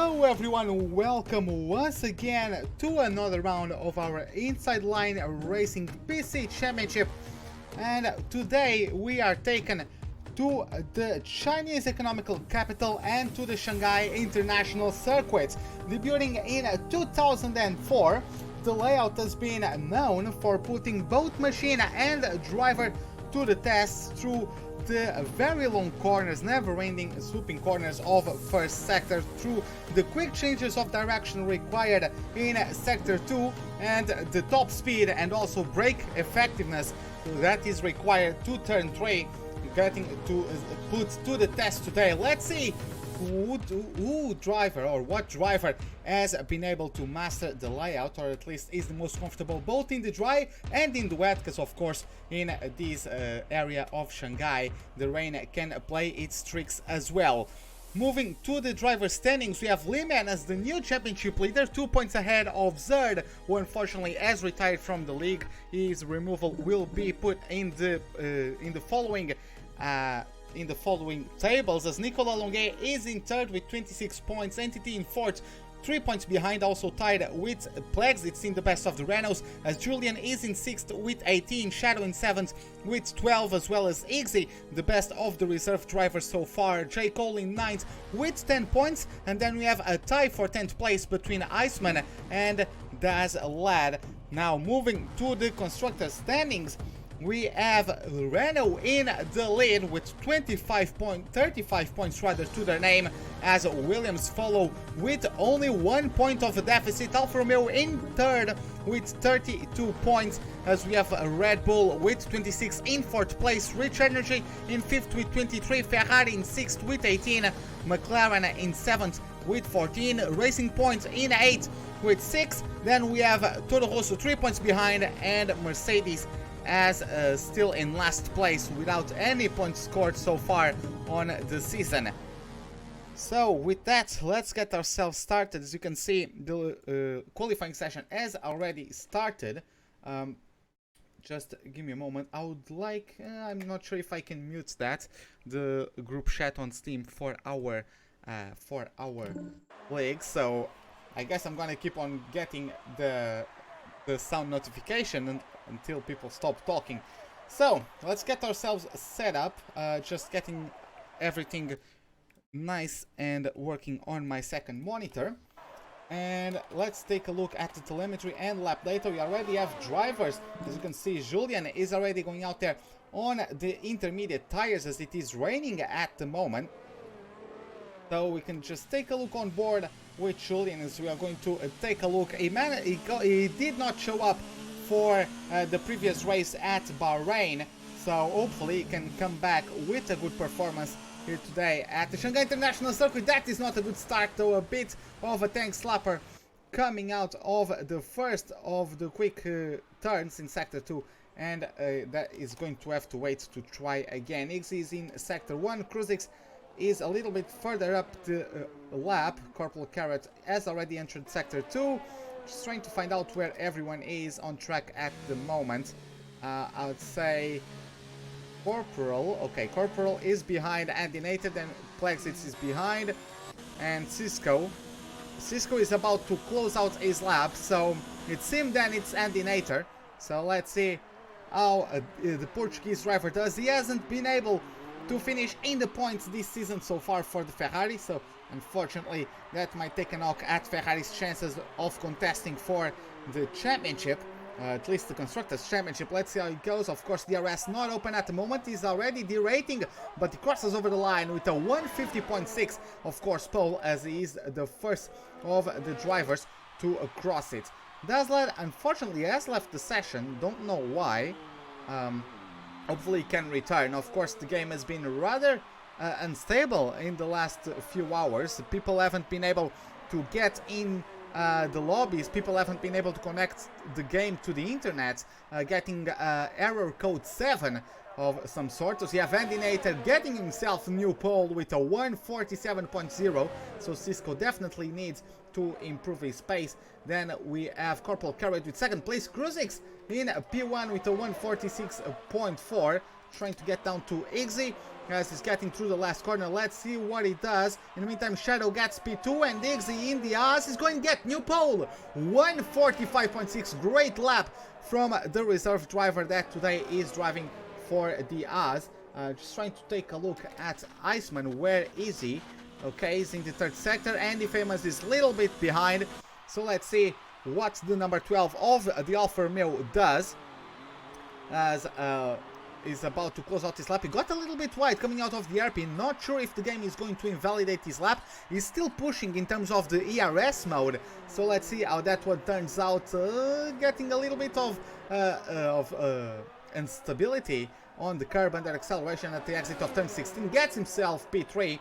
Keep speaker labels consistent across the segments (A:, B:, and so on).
A: Hello everyone, welcome once again to another round of our Inside Line Racing PC Championship. And today we are taken to the Chinese economical capital and to the Shanghai International Circuit. Debuting in 2004, the layout has been known for putting both machine and driver to the test through the very long corners, never-ending swooping corners of first sector, through the quick changes of direction required in sector 2 and the top speed and also brake effectiveness that is required to turn 3, getting to put to the test today. Let's see who driver or what driver has been able to master the layout, or at least is the most comfortable both in the dry and in the wet, because of course in this area of Shanghai the rain can play its tricks as well. Moving to the driver standings, we have Liman as the new championship leader, 2 points ahead of Zerd, who unfortunately has retired from the league. His removal will be put in the following tables, as Nicolas Longuet is in third with 26 points, Entity in fourth, 3 points behind, also tied with Plex. It's in the best of the Renaults, as Julian is in 6th with 18, Shadow in 7th with 12, as well as Iggy, the best of the reserve drivers so far, J. Cole in 9th with 10 points, and then we have a tie for 10th place between Iceman and Daz Lad. Now moving to the constructor standings, we have Renault in the lead with 35 points rather to their name, as Williams follow with only 1 point of a deficit. Alfa Romeo in third with 32 points, as we have Red Bull with 26 in fourth place, Rich Energy in fifth with 23, Ferrari in sixth with 18, McLaren in seventh with 14, Racing Point in 8th with 6. Then we have Toro Rosso 3 points behind, and Mercedes as still in last place without any points scored so far on the season. So with that, let's get ourselves started. As you can see, the qualifying session has already started. Just give me a moment. I would like, I'm not sure if I can mute that, the group chat on Steam for our league. So I guess I'm gonna keep on getting the sound notification until people stop talking. So let's get ourselves set up, just getting everything nice and working on my second monitor. And let's take a look at the telemetry and lap data. We already have drivers. As you can see, Julian is already going out there on the intermediate tires, as it is raining at the moment. So we can just take a look on board with Julian, as we are going to take a look. He did not show up for the previous race at Bahrain, so hopefully he can come back with a good performance here today at the Shanghai International Circuit. That is not a good start though, a bit of a tank slapper coming out of the first of the quick turns in sector 2, and that is going to have to wait to try again. X is in sector 1, Kruzix is a little bit further up the lap. Corporal Carrot has already entered sector 2. Just trying to find out where everyone is on track at the moment. I would say Corporal. Okay, Corporal is behind Andy Nathan, and Plexits is behind, and Cisco is about to close out his lap, so it seems then it's Andy Nathan. So let's see how the Portuguese driver does. He hasn't been able to finish in the points this season so far for the Ferrari, so unfortunately that might take a knock at Ferrari's chances of contesting for the championship, at least the Constructors' Championship. Let's see how it goes. Of course, DRS not open at the moment. He's already derating, but he crosses over the line with a 150.6, of course, pole, as he is the first of the drivers to cross it. Dazzler unfortunately has left the session, don't know why. Hopefully he can return. Of course, the game has been rather unstable in the last few hours. People haven't been able to get in the lobbies. People haven't been able to connect the game to the internet. Getting error code 7 of some sort. So you have Endinator getting himself a new pole with a 147.0, so Cisco definitely needs to improve his pace. Then we have Corporal Carrot with second place, Cruisix in P1 with a 146.4, trying to get down to Iggy as he's getting through the last corner. Let's see what he does. In the meantime, Shadow gets P2 and Iggy in the Oz is going to get new pole, 145.6. Great lap from the reserve driver that today is driving for the Oz. Just trying to take a look at Iceman. Where is he? Okay, he's in the third sector. Andy Famous is a little bit behind. So let's see what the number 12 of the Alfa Romeo does as is about to close out his lap. He got a little bit wide coming out of the airpin. Not sure if the game is going to invalidate his lap. He's still pushing in terms of the ERS mode. So let's see how that one turns out. Getting a little bit of instability on the curb under acceleration at the exit of turn 16. Gets himself P3.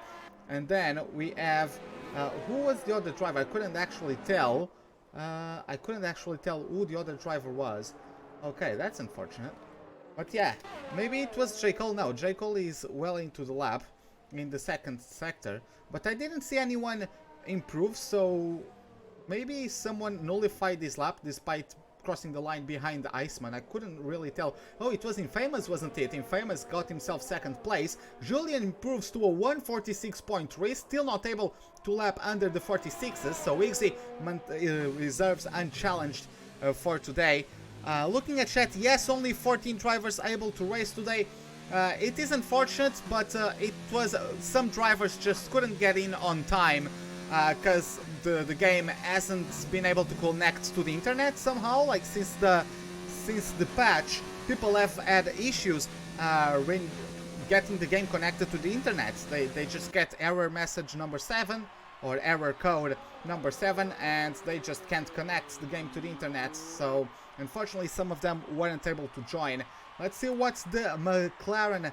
A: And then we have... who was the other driver? I couldn't actually tell. Who the other driver was. Okay, that's unfortunate. But yeah, maybe it was J. Cole. No, J. Cole is well into the lap in the second sector. But I didn't see anyone improve, so maybe someone nullified this lap despite crossing the line behind the Iceman. I couldn't really tell. Oh, it was Infamous, wasn't it? Infamous got himself second place. Julian improves to a 146.3, still not able to lap under the 46s, so Iggy reserves unchallenged for today. Looking at chat, yes, only 14 drivers able to race today. It is unfortunate, but it was some drivers just couldn't get in on time because the game hasn't been able to connect to the internet somehow. Like since the patch, people have had issues getting the game connected to the internet. They just get error message number 7 or error code number 7, and they just can't connect the game to the internet. So unfortunately, some of them weren't able to join. Let's see what the McLaren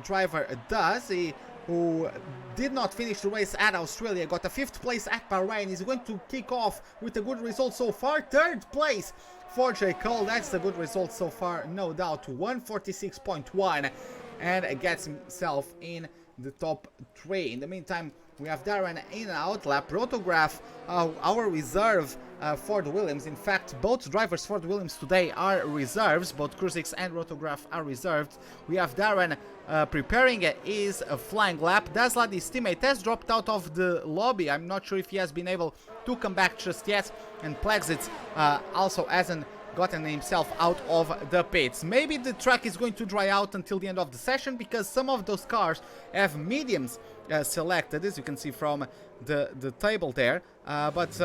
A: driver does. Who did not finish the race at Australia, got a 5th place at Bahrain. He's going to kick off with a good result so far. 3rd place for J. Cole. That's a good result so far, no doubt. 146.1, and gets himself in the top 3. In the meantime, we have Darren in and out lap. Rotograph, our reserve for the Williams. In fact, both drivers for the Williams today are reserves. Both Cruisix and Rotograph are reserved. We have Darren preparing his flying lap. Daslad, his teammate, has dropped out of the lobby. I'm not sure if he has been able to come back just yet. And Plexit also hasn't gotten himself out of the pits. Maybe the track is going to dry out until the end of the session, because some of those cars have mediums selected, as you can see from the table there, but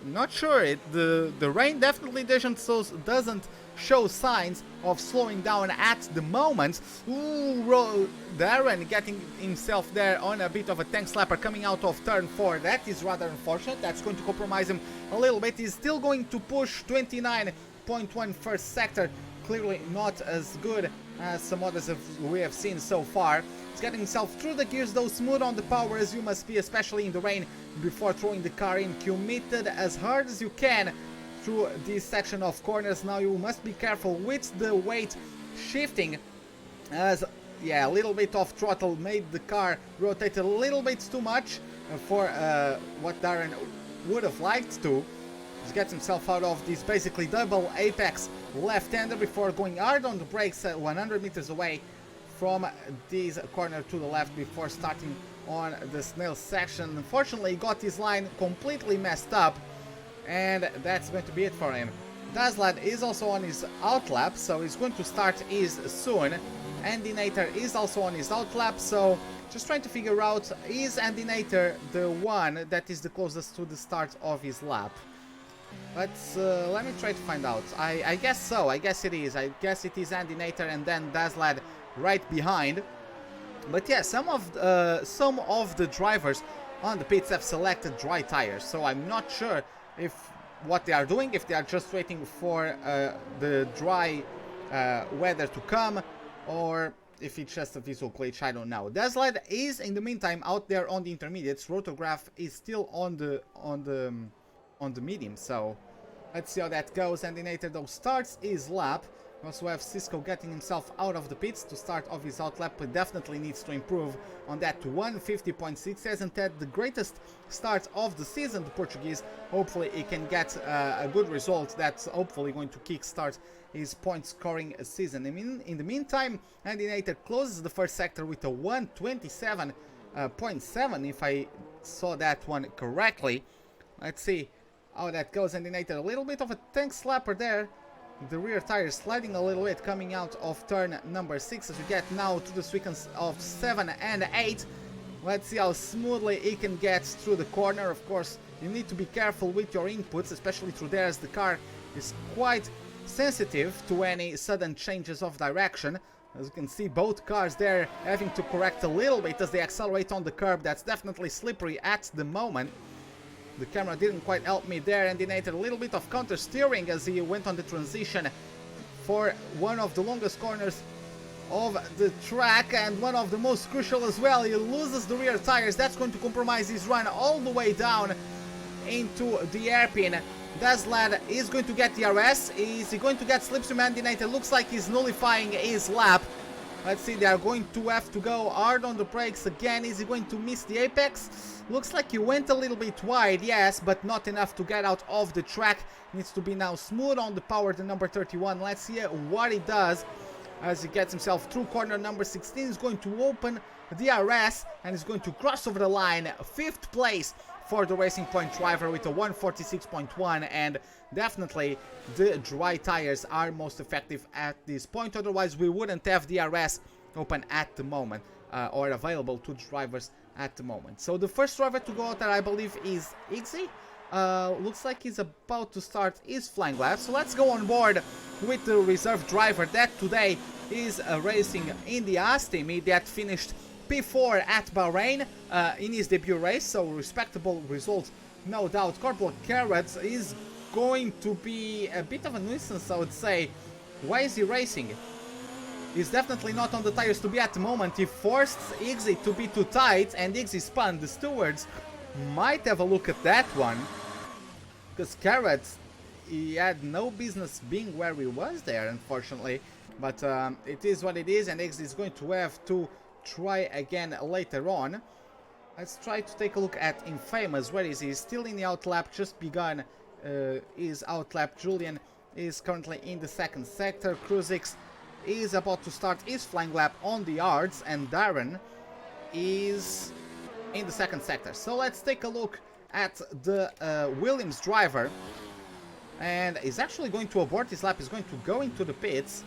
A: not sure. The rain definitely doesn't show signs of slowing down at the moment. Ooh, Darren getting himself there on a bit of a tank slapper coming out of turn 4. That is rather unfortunate. That's going to compromise him a little bit. He's still going to push 29.1 first sector. Clearly not as good as some others we have seen so far. He's getting himself through the gears, though, smooth on the power as you must be, especially in the rain, before throwing the car in. Committed as hard as you can through this section of corners. Now you must be careful with the weight shifting, as yeah, a little bit of throttle made the car rotate a little bit too much for what Darren would have liked to. He gets himself out of this basically double apex left-hander before going hard on the brakes at 100 meters away from this corner to the left before starting on the snail section. Unfortunately, he got his line completely messed up, and that's going to be it for him. Daslad is also on his out lap, so he's going to start his soon. Endinator is also on his out lap, so just trying to figure out, is Endinator the one that is the closest to the start of his lap? But let me try to find out. I guess so. I guess it is. I guess it is Endinator and then Daslad right behind. But yeah, some of the drivers on the pits have selected dry tires, so I'm not sure if what they are doing, if they are just waiting for the dry weather to come, or if it's just a visual glitch. I don't know. Daslad is in the meantime out there on the intermediates. Rotograph is still on the medium, so let's see how that goes. Endinator though starts his lap We also have Cisco getting himself out of the pits to start off his outlap, but definitely needs to improve on that 150.6. Hasn't had the greatest start of the season, the Portuguese. Hopefully he can get a good result that's hopefully going to kickstart his point scoring season. I mean, in the meantime, Andy Nater closes the first sector with a 127.7, if I saw that one correctly. Let's see how that goes. Andy Nater, a little bit of a tank slapper there. The rear tire sliding a little bit coming out of turn number 6 as we get now to the sequence of 7 and 8. Let's see how smoothly he can get through the corner. Of course, you need to be careful with your inputs, especially through there, as the car is quite sensitive to any sudden changes of direction. As you can see, both cars there having to correct a little bit as they accelerate on the curb. That's definitely slippery at the moment. The camera didn't quite help me there, and denied a little bit of counter steering as he went on the transition for one of the longest corners of the track and one of the most crucial as well. He loses the rear tires. That's going to compromise his run all the way down into the hairpin. Daslad is going to get the DRS. Is he going to get slipstream? And denied. It looks like he's nullifying his lap. Let's see, they are going to have to go hard on the brakes again. Is he going to miss the apex? Looks like he went a little bit wide, yes, but not enough to get out of the track. Needs to be now smooth on the power, the number 31. Let's see what he does as he gets himself through corner number 16. He's going to open the DRS and is going to cross over the line. 5th place for the Racing Point driver with a 146.1, and definitely the dry tires are most effective at this point. Otherwise we wouldn't have DRS open at the moment or available to the drivers at the moment. So the first driver to go out there, I believe, is Igzy. Looks like he's about to start his flying lap. So let's go on board with the reserve driver that today is racing in the Haas team. He that finished P4 at Bahrain in his debut race, so respectable results, no doubt. Corporal Carrots is going to be a bit of a nuisance, I would say. Why is he racing? He's definitely not on the tires to be at the moment. He forced Igzy to be too tight and Igzy spun. The stewards might have a look at that one, because Carrots, he had no business being where he was there, unfortunately. But it is what it is, and Igzy is going to have to try again later on. Let's try to take a look at Infamous. Where is he? He's still in the outlap, just begun his outlap. Julian is currently in the 2nd sector. Kruzix is about to start his flying lap on the yards, and Darren is in the 2nd sector. So let's take a look at the Williams driver, and he's actually going to abort his lap. He's going to go into the pits.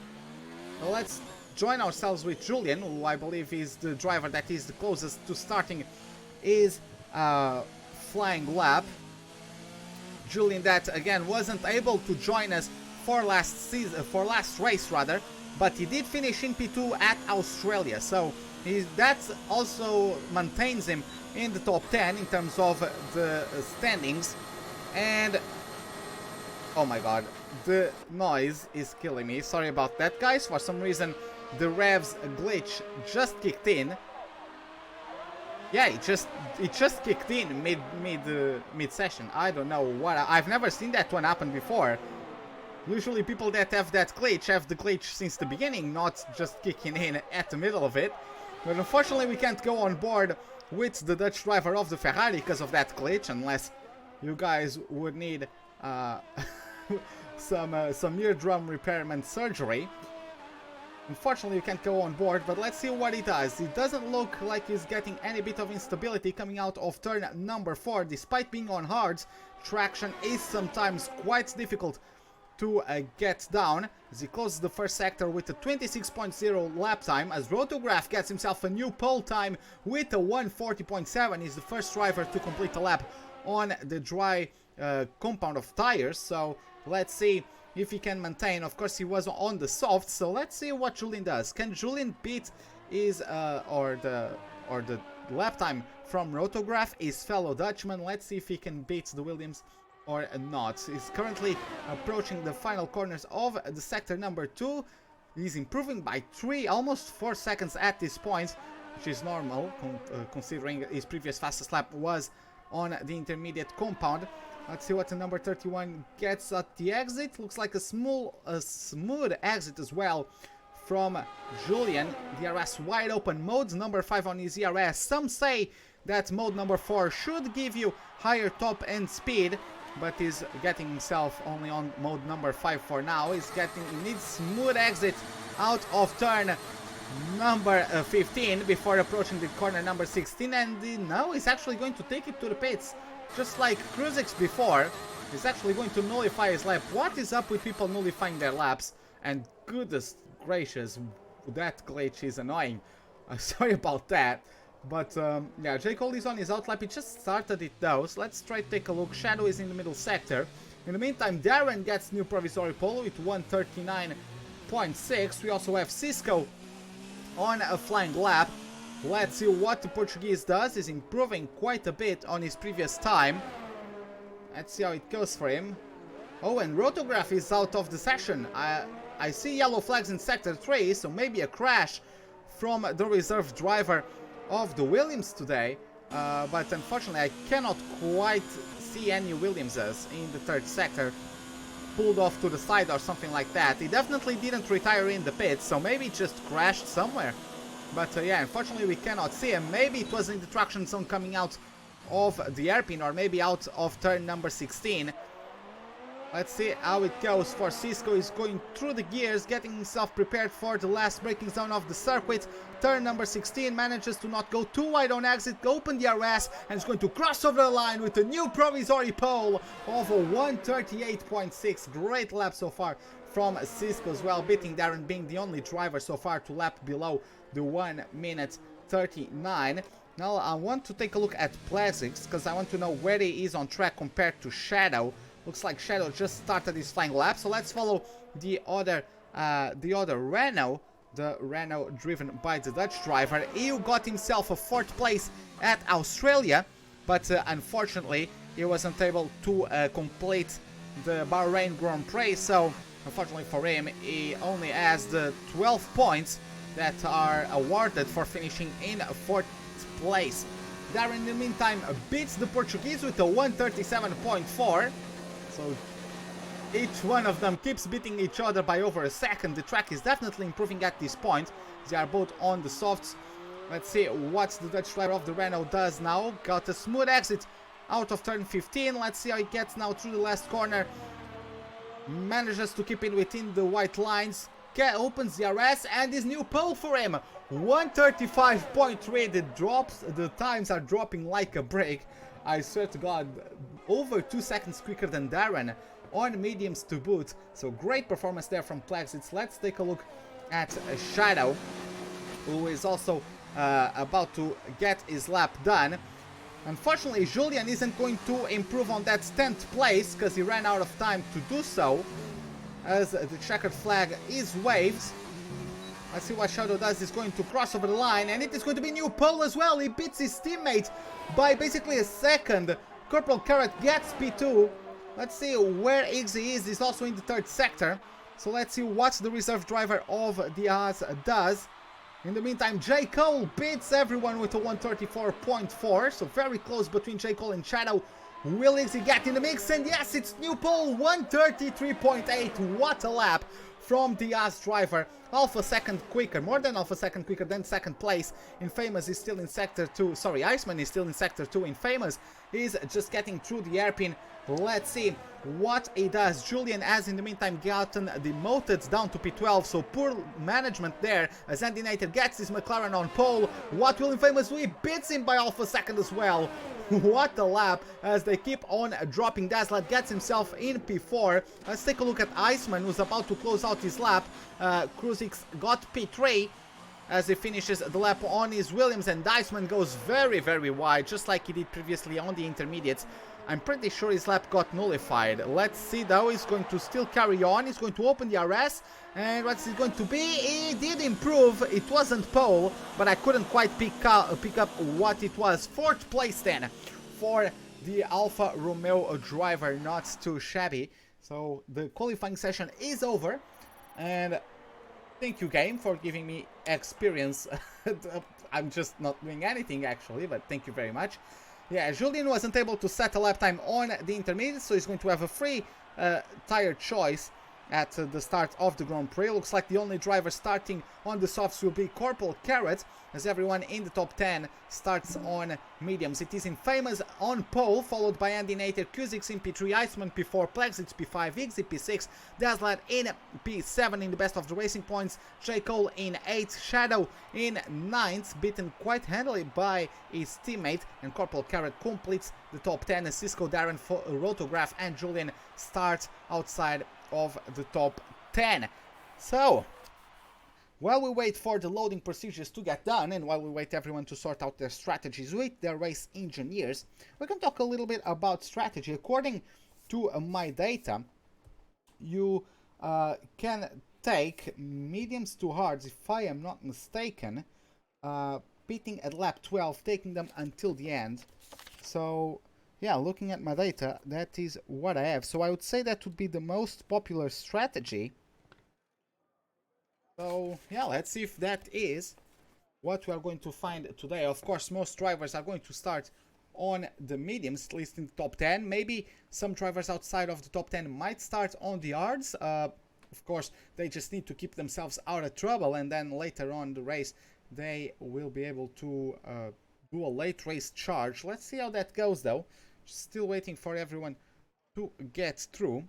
A: So let's join ourselves with Julian, who I believe is the driver that is the closest to starting his flying lap. Julian that again wasn't able to join us for last race rather, but he did finish in P2 at Australia, so that also maintains him in the top 10 in terms of the standings. And oh my god, the noise is killing me. Sorry about that, guys. For some reason the revs glitch just kicked in. Yeah, it just kicked in mid session. I don't know what. I've never seen that one happen before. Usually people that have that glitch have the glitch since the beginning, not just kicking in at the middle of it. But unfortunately we can't go on board with the Dutch driver of the Ferrari because of that glitch, unless you guys would need some eardrum repairment surgery. Unfortunately you can't go on board, but let's see what he does. It doesn't look like he's getting any bit of instability coming out of turn number 4. Despite being on hards, traction is sometimes quite difficult to get down as he closes the first sector with a 26.0 lap time, as Rotograph gets himself a new pole time with a 140.7. He's the first driver to complete a lap on the dry compound of tires, so let's see if he can maintain. Of course he was on the soft, so let's see what Julian does. Can Julian beat his or the lap time from Rotograph, his fellow Dutchman? Let's see if he can beat the Williams or not. He's currently approaching the final corners of the sector number 2. He's improving by 3, almost 4 seconds at this point, which is normal considering his previous fastest lap was on the intermediate compound. Let's see what the number 31 gets at the exit. Looks like a smooth exit as well from Julian. DRS wide open mode, number 5 on his ERS. Some say that mode number 4 should give you higher top end speed, but he's getting himself only on mode number 5 for now. He needs smooth exit out of turn number 15 before approaching the corner number 16, and now he's actually going to take it to the pits. Just like Kruzik's before, he's actually going to nullify his lap. What is up with people nullifying their laps? And goodness gracious, that glitch is annoying. Sorry about that. But yeah, J. Cole is on his out lap. He just started it though, so let's try to take a look. Shadow is in the middle sector. In the meantime, Darren gets new provisory pole with 139.6. We also have Cisco on a flying lap. Let's see what the Portuguese does. He's improving quite a bit on his previous time. Let's see how it goes for him. Oh, and Rotograph is out of the session. I see yellow flags in sector 3, so maybe a crash from the reserve driver of the Williams today. But unfortunately, I cannot quite see any Williamses in the third sector. Pulled off to the side or something like that. He definitely didn't retire in the pits, so maybe it just crashed somewhere. But yeah, unfortunately we cannot see him. Maybe it was in the traction zone coming out of the airpin, or maybe out of turn number 16. Let's see how it goes for Cisco. He's going through the gears, getting himself prepared for the last braking zone of the circuit. Turn number 16, manages to not go too wide on exit, open the RS, and is going to cross over the line with a new provisory pole of 138.6. Great lap so far from Cisco as well, beating Darren, being the only driver so far to lap below the 1 minute 39. Now I want to take a look at Plazix, because I want to know where he is on track compared to Shadow. Looks like Shadow just started his flying lap, so let's follow the other Renault, the Renault driven by the Dutch driver. He got himself a 4th place at Australia, but unfortunately he wasn't able to complete the Bahrain Grand Prix, so unfortunately for him, he only has the 12 points that are awarded for finishing in 4th place. Darren, in the meantime, beats the Portuguese with a 137.4. So each one of them keeps beating each other by over a second. The track is definitely improving at this point. They are both on the softs. Let's see what the Dutch driver of the Renault does now. Got a smooth exit out of turn 15. Let's see how he gets now through the last corner. Manages to keep it within the white lines. Opens the RS, and his new pole for him. 135.3. The times are dropping like a brick. I swear to God, over 2 seconds quicker than Darren on mediums to boot. So great performance there from Plexits. Let's take a look at Shadow, who is also about to get his lap done. Unfortunately, Julian isn't going to improve on that 10th place because he ran out of time to do so, as the checkered flag is waved. Let's see what Shadow does. He's going to cross over the line, and it is going to be new pole as well. He beats his teammate by basically a second. Corporal Carrot gets P2. Let's see where Iggy is. He's also in the 3rd sector. So let's see what the reserve driver of the Haas does. In the meantime, J. Cole beats everyone with a 134.4. So very close between J. Cole and Shadow. Will Iggy get in the mix? And yes, it's new pole, 133.8. What a lap from the Haas driver. Half a second quicker, more than half a second quicker than 2nd place. Infamous is still in sector 2. Sorry, Iceman is still in sector 2. Infamous is just getting through the airpin. Let's see what he does. Julian has in the meantime gotten demoted down to P12, so poor management there as Andy Nater gets his McLaren on pole. What will Infamous do? He beats him by half a second as well. What a lap as they keep on dropping. Dazzler gets himself in P4. Let's take a look at Iceman, who's about to close out his lap. Kruzix got P3 as he finishes the lap on his Williams, and Iceman goes very, very wide, just like he did previously on the intermediates. I'm pretty sure his lap got nullified. Let's see though, he's going to still carry on. He's going to open the RS, and what's it going to be? He did improve. It wasn't pole, but I couldn't quite pick up what it was. 4th place then for the Alfa Romeo driver, not too shabby. So the qualifying session is over, and thank you game for giving me experience. I'm just not doing anything actually, but thank you very much. Yeah, Julian wasn't able to set a lap time on the intermediate, so he's going to have a free tire choice at the start of the Grand Prix. Looks like the only driver starting on the softs will be Corporal Carrot, as everyone in the top 10 starts on mediums. It is Infamous on pole, followed by Andy Nater, Kuzix in P3, Iceman P4, Plexix P5, Igzy P6, Dazzler in P7 in the best of the racing points, J. Cole in 8th, Shadow in 9th, beaten quite handily by his teammate, and Corporal Carrot completes the top 10, as Cisco, Darren, Rotograph and Julian start outside of the top 10. So, while we wait for the loading procedures to get done, and while we wait everyone to sort out their strategies with their race engineers, we can talk a little bit about strategy. According to my data, you can take mediums to hards, if I am not mistaken, pitting at lap 12, taking them until the end. So, yeah, looking at my data, that is what I have. So I would say that would be the most popular strategy. So, yeah, let's see if that is what we are going to find today. Of course, most drivers are going to start on the mediums, at least in the top 10. Maybe some drivers outside of the top 10 might start on the hards. Of course, they just need to keep themselves out of trouble, and then later on the race, they will be able to do a late race charge. Let's see how that goes, though. Still waiting for everyone to get through.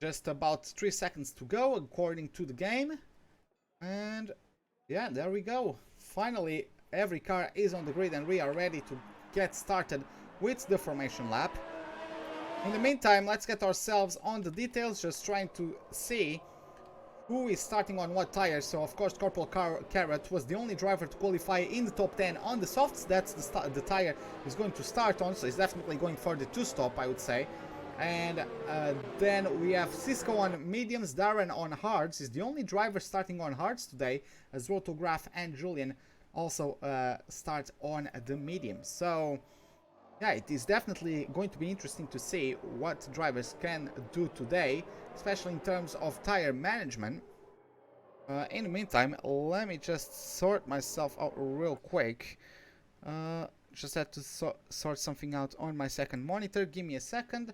A: Just about 3 seconds to go according to the game. And yeah, there we go. Finally, every car is on the grid and we are ready to get started with the formation lap. In the meantime, let's get ourselves on the details, just trying to see who is starting on what tires. So of course Corporal Carrot was the only driver to qualify in the top 10 on the softs. That's the tire he's going to start on, so he's definitely going for the 2-stop, I would say. And then we have Cisco on mediums, Darren on hards. He's the only driver starting on hards today, as Rotograph and Julian also start on the mediums. So yeah, it is definitely going to be interesting to see what drivers can do today, especially in terms of tire management. In the meantime, let me just sort myself out real quick. Just had to sort something out on my second monitor. Give me a second.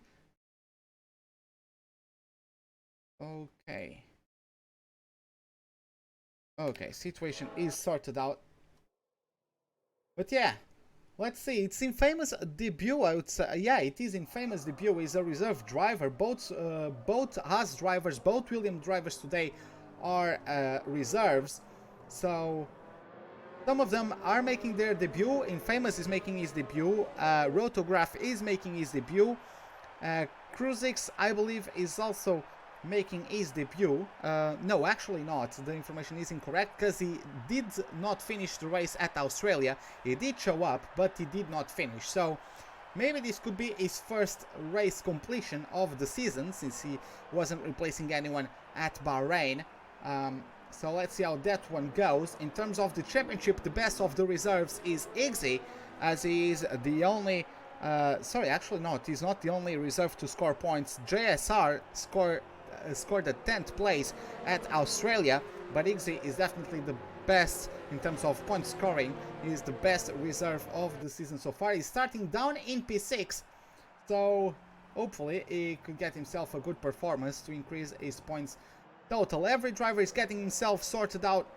A: Okay. Okay, situation is sorted out. But yeah, let's see. It's Infamous debut, I would say. Yeah, it is Infamous debut. He's a reserve driver. Both Haas drivers, both Williams drivers today are reserves. So some of them are making their debut. Infamous is making his debut. Rotograph is making his debut. Kruzix, I believe, is also making his debut. No, actually not. The information is incorrect, because he did not finish the race at Australia. He did show up, but he did not finish. So maybe this could be his first race completion of the season, since he wasn't replacing anyone at Bahrain. So let's see how that one goes. In terms of the championship, the best of the reserves is Igzy, as he is the only sorry, actually not. He's not the only reserve to score points. JSR scored a 10th place at Australia, but Igzy is definitely the best in terms of point scoring. He is the best reserve of the season so far. He's starting down in P6, so hopefully he could get himself a good performance to increase his points total. Every driver is getting himself sorted out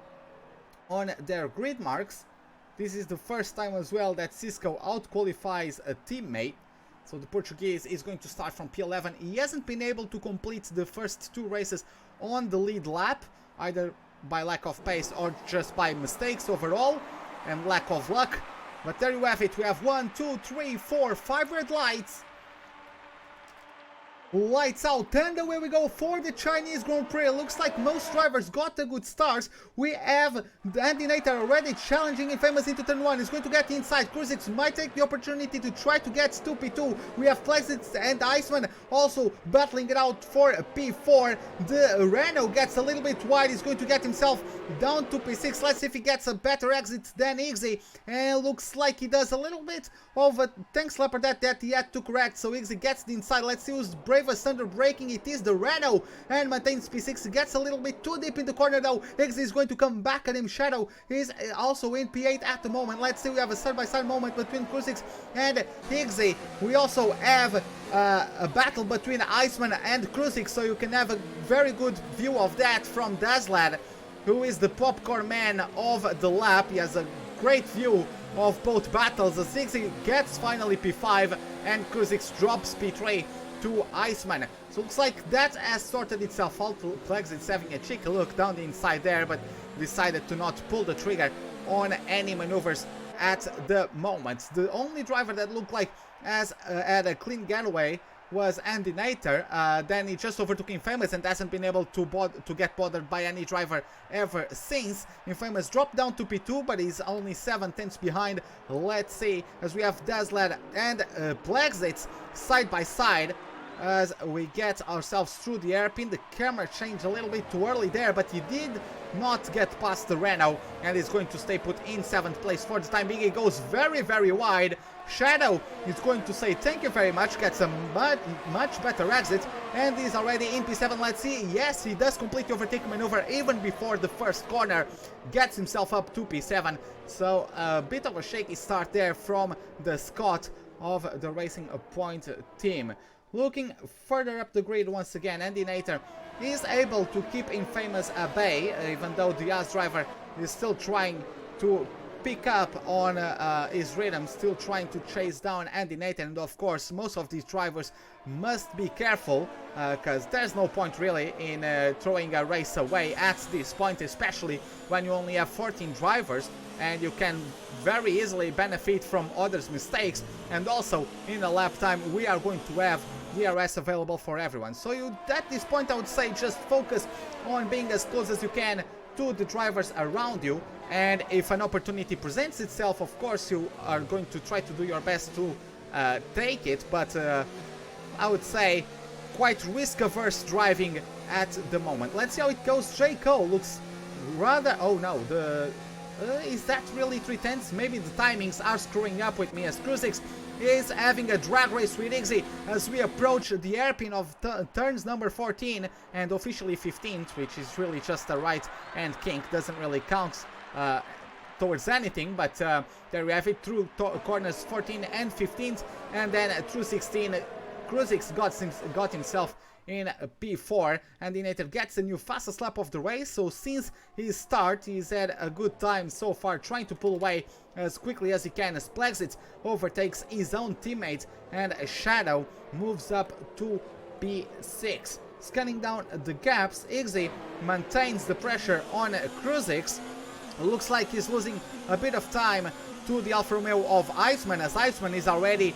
A: on their grid marks. This is the first time as well that Cisco out-qualifies a teammate. So the Portuguese is going to start from P11. He hasn't been able to complete the first 2 races on the lead lap, either by lack of pace or just by mistakes overall and lack of luck. But there you have it. We have 1, 2, 3, 4, 5 red lights. Lights out, and away we go for the Chinese Grand Prix. Looks like most drivers got a good start. We have Andy Nater already challenging Infamous into turn 1. He's going to get inside. Kruzix might take the opportunity to try to get to P2. We have Plexix and Iceman also battling it out for P4. The Renault gets a little bit wide. He's going to get himself down to P6. Let's see if he gets a better exit than Igzy. And looks like he does a little bit of a tank slapper that he had to correct. So Igzy gets the inside. Let's see who's brave bravest thunder braking. It is the Renault and maintains P6. Gets a little bit too deep in the corner though. Higgsy is going to come back at him. Shadow is also in P8 at the moment. Let's see, we have a side-by-side moment between Crucix and Higgsy. We also have a battle between Iceman and Crucix, so you can have a very good view of that from Dazlad, who is the popcorn man of the lap. He has a great view of both battles. As Higgsy gets finally P5 and Crucix drops P3 to Iceman. So looks like that has sorted itself out. Plex is having a cheeky look down the inside there, but decided to not pull the trigger on any maneuvers at the moment. The only driver that looked like has had a clean getaway was IndyILR. Then he just overtook Infamous and hasn't been able to get bothered by any driver ever since. Infamous dropped down to P2, but he's only 7/10 behind. Let's see, as we have Dazlad and Plexits side by side as we get ourselves through the airpin. The camera changed a little bit too early there, but he did not get past the Renault and is going to stay put in 7th place for the time being. He goes very, very wide. Shadow is going to say thank you very much, gets a much better exit, and he's already in P7. Let's see, yes, he does complete the overtaking maneuver even before the first corner, gets himself up to P7. So a bit of a shaky start there from the Scot of the Racing Point team. Looking further up the grid once again, IndyILR is able to keep Infamous at bay, even though the Haas driver is still trying to pick up on his rhythm, still trying to chase down IndyILR. And of course, most of these drivers must be careful, because there's no point really in throwing a race away at this point, especially when you only have 14 drivers and you can very easily benefit from others' mistakes. And also in a lap time we are going to have DRS available for everyone. So at this point I would say just focus on being as close as you can to the drivers around you, and if an opportunity presents itself, of course you are going to try to do your best to take it, but I would say quite risk-averse driving at the moment. Let's see how it goes. J. Cole looks rather... oh no, is that really 3/10? Maybe the timings are screwing up with me, as Crucix is having a drag race with Higgsy as we approach the hairpin of turns number 14 and officially 15th, which is really just a right hand kink, doesn't really count towards anything, but there we have it through corners 14 and 15th, and then through 16 Crucix got himself in P4, and IndyILR gets a new fastest lap of the race. So since his start he's had a good time so far, trying to pull away as quickly as he can as Plexit overtakes his own teammate and Shadow moves up to P6. Scanning down the gaps, Higgsy maintains the pressure on Crucix. Looks like he's losing a bit of time to the Alfa Romeo of Iceman, as Iceman is already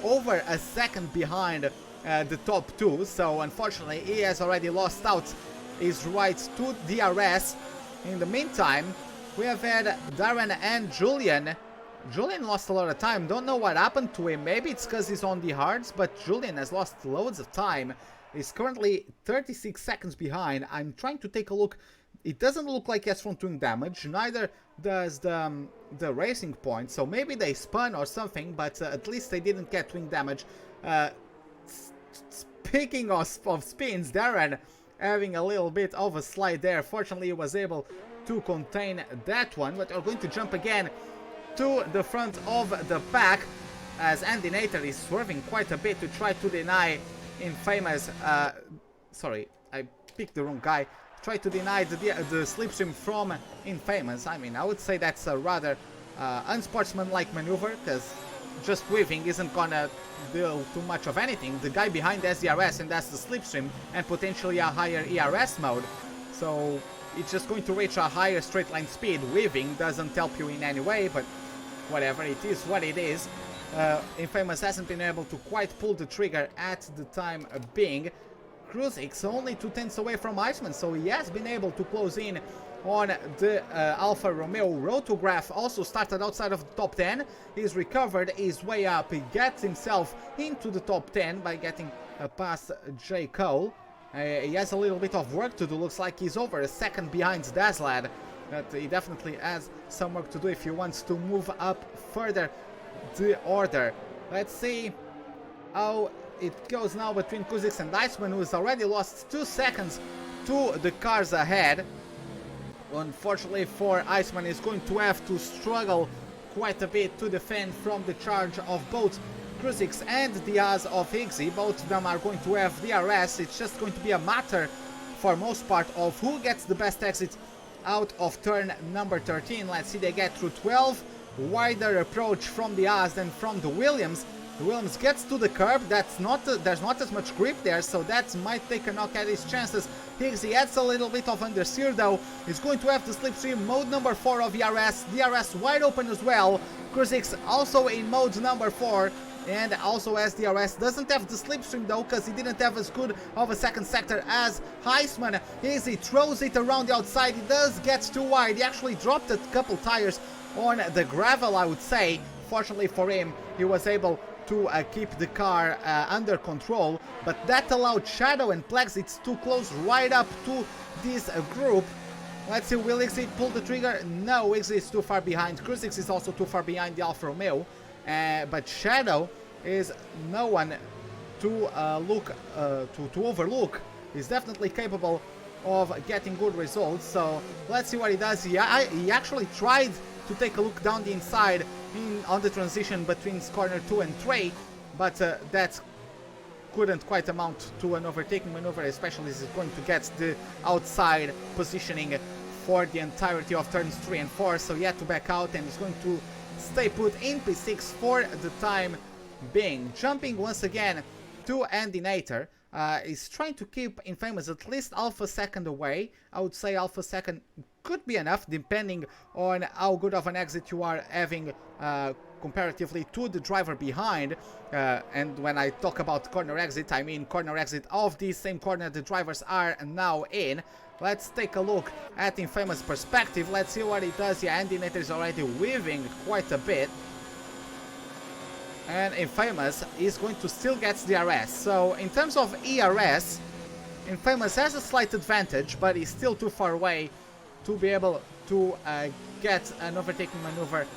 A: over a second behind the top two. So unfortunately he has already lost out his right to DRS. In the meantime, we have had Darren and Julian. Julian lost a lot of time, don't know what happened to him. Maybe it's because he's on the hards, but Julian has lost loads of time. He's currently 36 seconds behind. I'm trying to take a look. It doesn't look like he has front wing damage, neither does the Racing Point, so maybe they spun or something, but at least they didn't get wing damage. Speaking of spins, Darren having a little bit of a slide there. Fortunately he was able to contain that one, but we're going to jump again to the front of the pack as IndyILR is swerving quite a bit to try to deny Infamous, sorry, I picked the wrong guy, try to deny the slipstream from Infamous. I mean, I would say that's a rather unsportsmanlike maneuver, because just weaving isn't gonna do too much of anything. The guy behind has DRS and that's the slipstream and potentially a higher ERS mode, so it's just going to reach a higher straight line speed. Weaving doesn't help you in any way, but whatever, it is what it is. Infamous hasn't been able to quite pull the trigger at the time being. Crucix only 2/10 away from Iceman, so he has been able to close in on the Alfa Romeo. Rotograph also started outside of the top 10. He's recovered his way up. He gets himself into the top 10 by getting past J. Cole. He has a little bit of work to do. Looks like he's over a second behind Dazlad, but he definitely has some work to do if he wants to move up further the order. Let's see how it goes now between Kuziks and Iceman, who has already lost 2 seconds to the cars ahead. Unfortunately for Iceman, he's going to have to struggle quite a bit to defend from the charge of both Kuziks and Diaz of Higgsy. Both of them are going to have DRS. It's just going to be a matter, for most part, of who gets the best exit out of turn number 13. Let's see, they get through 12. Wider approach from Diaz than from the Williams. The Williams gets to the curb. There's not as much grip there, so that might take a knock at his chances. Higgsy adds a little bit of understeer though. He's going to have the slipstream mode number 4 of DRS. DRS wide open as well. Kuziks also in mode number 4. And also as DRS doesn't have the slipstream though, because he didn't have as good of a second sector as Iceman. Higgsy throws it around the outside. He does get too wide. He actually dropped a couple tires on the gravel, I would say. Fortunately for him, he was able to keep the car under control, but that allowed Shadow and Plexit to close right up to this group. Let's see, will Higgsy pull the trigger? No, Higgsy is too far behind. Kuziks is also too far behind the Alfa Romeo, but Shadow is no one to overlook. He's definitely capable of getting good results, so let's see what he does. He actually tried to take a look down the inside on the transition between corner 2 and 3, but that couldn't quite amount to an overtaking maneuver, especially as he's going to get the outside positioning for the entirety of turns 3 and 4, so he had to back out and he's going to stay put in P6 for the time being. Jumping once again to Andy Nater. Is trying to keep Infamous at least half a second away. I would say half a second could be enough, depending on how good of an exit you are having comparatively to the driver behind. And when I talk about corner exit, I mean corner exit of the same corner the drivers are now in. Let's take a look at Infamous' perspective. Let's see what he does. Yeah, Andy Nater is already weaving quite a bit. And Infamous is going to still get DRS. So in terms of ERS, Infamous has a slight advantage, but he's still too far away to be able to get an overtaking maneuver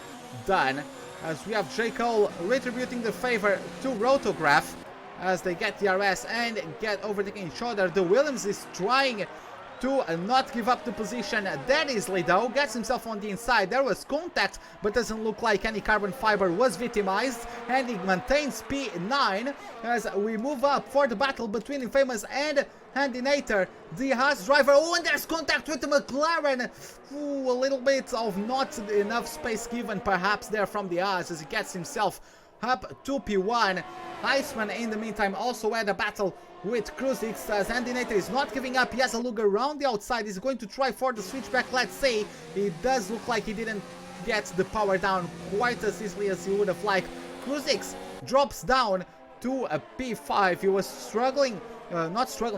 A: done. As we have J. Cole retributing the favor to Rotograph as they get DRS and get overtaking each other. The Williams is trying to not give up the position that easily though, gets himself on the inside. There was contact, but doesn't look like any carbon fiber was victimized, and he maintains P9 as we move up for the battle between Infamous and Andy Nater, the Haas driver. Oh, and there's contact with the McLaren. Ooh, a little bit of not enough space given perhaps there from the Haas as he gets himself up to P1. Iceman in the meantime also had a battle with Kuziks as Andy Nater is not giving up. He has a look around the outside. He's going to try for the switchback. Let's see. It does look like he didn't get the power down quite as easily as he would have liked. Kuziks drops down to a P5. He was struggling,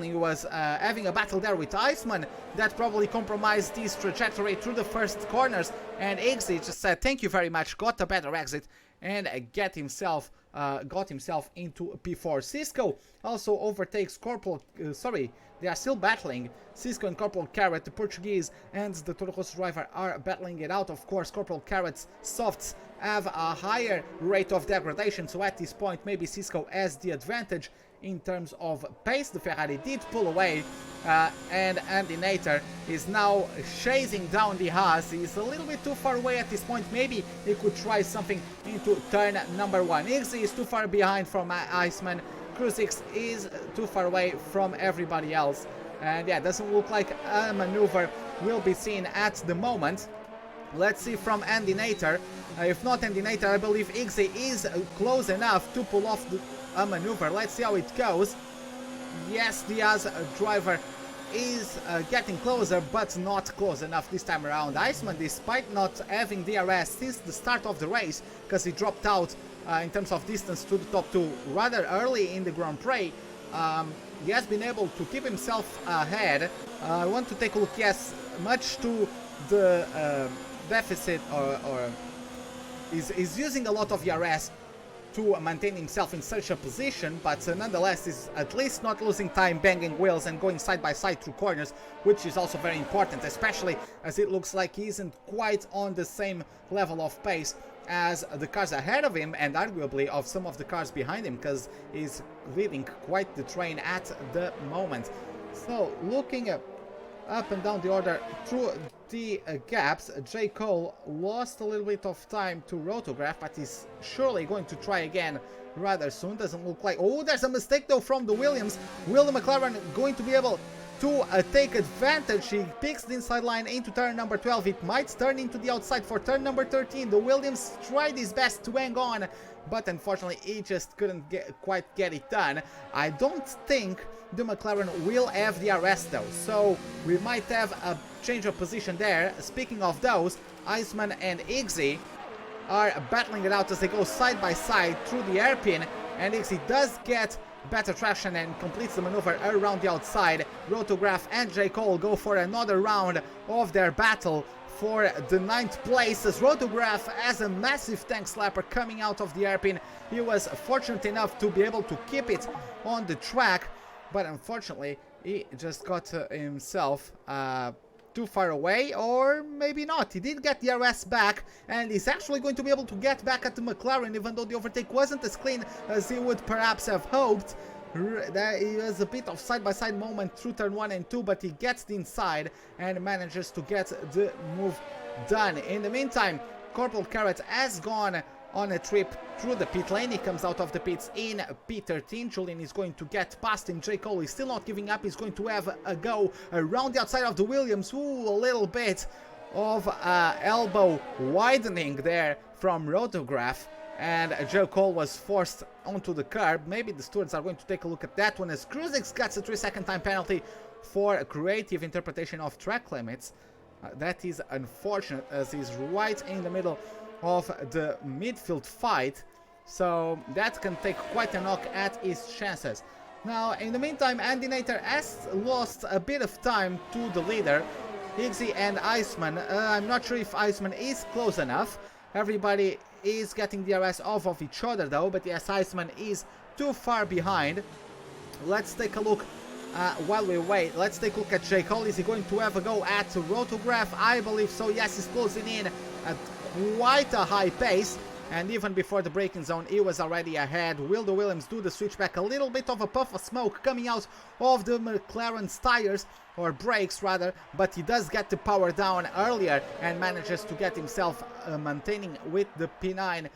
A: he was having a battle there with Iceman that probably compromised his trajectory through the first corners, and Higgsy just said thank you very much, got a better exit and got himself into P4. Cisco also overtakes Corporal, they are still battling. Cisco and Corporal Carrot, the Portuguese and the Toro Rosso driver, are battling it out. Of course, Corporal Carrot's softs have a higher rate of degradation, so at this point maybe Cisco has the advantage in terms of pace. The Ferrari did pull away, and Andy Nater is now chasing down the Haas. He's a little bit too far away at this point. Maybe he could try something into turn number 1. Higgsy is too far behind from Iceman. Kuziks is too far away from everybody else. And yeah, doesn't look like a maneuver will be seen at the moment. Let's see from Andy Nater. If not Andy Nater, I believe Higgsy is close enough to pull off a maneuver. Let's see how it goes. Yes, Diaz driver is getting closer, but not close enough this time around. Iceman, despite not having DRS since the start of the race, because he dropped out in terms of distance to the top 2 rather early in the Grand Prix, he has been able to keep himself ahead. I want to take a look, yes, much to the deficit, or is using a lot of DRS to maintain himself in such a position, but nonetheless is at least not losing time banging wheels and going side by side through corners, which is also very important, especially as it looks like he isn't quite on the same level of pace as the cars ahead of him and arguably of some of the cars behind him, because he's leading quite the train at the moment. So looking up and down the order through the gaps, J. Cole lost a little bit of time to Rotograph, but he's surely going to try again rather soon. Doesn't look like... Oh, there's a mistake though from the Williams. Will the McLaren going to be able to take advantage? He picks the inside line into turn number 12. It might turn into the outside for turn number 13. The Williams tried his best to hang on, but unfortunately he just couldn't quite get it done. I don't think the McLaren will have the DRS though, so we might have a change of position there. Speaking of those, Iceman and Iggy are battling it out as they go side by side through the hairpin, and Iggy does get better traction and completes the maneuver around the outside. Rotograph and J. Cole go for another round of their battle for the 9th place, as Rotograph has a massive tank slapper coming out of the hairpin. He was fortunate enough to be able to keep it on the track, but unfortunately he just got himself too far away, or maybe not. He did get the RS back, and he's actually going to be able to get back at the McLaren, even though the overtake wasn't as clean as he would perhaps have hoped. There was a bit of side-by-side moment through turn 1 and 2, but he gets the inside and manages to get the move done. In the meantime, Corporal Carrot has gone on a trip through the pit lane. He comes out of the pits in P13. Julian is going to get past him. J. Cole is still not giving up. He's going to have a go around the outside of the Williams. Ooh, a little bit of elbow widening there from Rotograph, and J. Cole was forced onto the curb. Maybe the stewards are going to take a look at that one, as Kruzix gets a 3-second time penalty for a creative interpretation of track limits. That is unfortunate, as he's right in the middle of the midfield fight, so that can take quite a knock at his chances. Now, in the meantime, Andy Nater has lost a bit of time to the leader, Iggy and Iceman. I'm not sure if Iceman is close enough. Everybody is getting the RS off of each other though, but yes, Iceman is too far behind. Let's take a look. While we wait, let's take a look at J. Cole. Is he going to have a go at Rotograph? I believe so. Yes, he's closing in at quite a high pace, and even before the braking zone he was already ahead. Will the Williams do the switchback? A little bit of a puff of smoke coming out of the McLaren's tires, or brakes rather, but he does get the power down earlier and manages to get himself maintaining with the P9.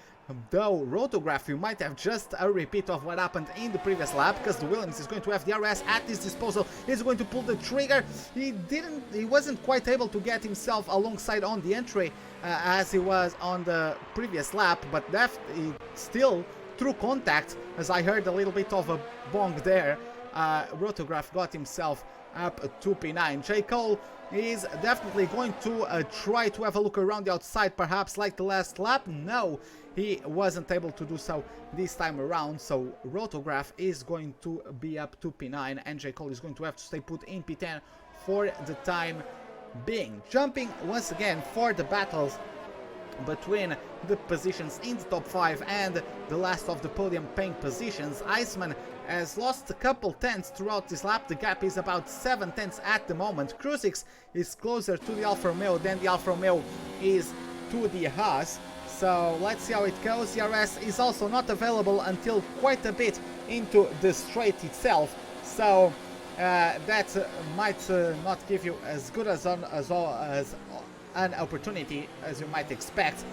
A: Though Rotograph, you might have just a repeat of what happened in the previous lap, because the Williams is going to have the RS at his disposal. He's going to pull the trigger. He wasn't quite able to get himself alongside on the entry as he was on the previous lap, but he still, through contact, as I heard a little bit of a bong there, Rotograph got himself up to P9. J. Cole is definitely going to try to have a look around the outside, perhaps like the last lap. No, he wasn't able to do so this time around, so Rotograph is going to be up to P9, and J. Cole is going to have to stay put in P10 for the time being. Jumping once again for the battles between the positions in the top 5 and the last of the podium paying positions. Iceman has lost a couple tenths throughout this lap. The gap is about 7 tenths at the moment. Kruzix is closer to the Alfa Romeo than the Alfa Romeo is to the Haas. So let's see how it goes. The RS is also not available until quite a bit into the straight itself, so that might not give you as good as an opportunity as you might expect.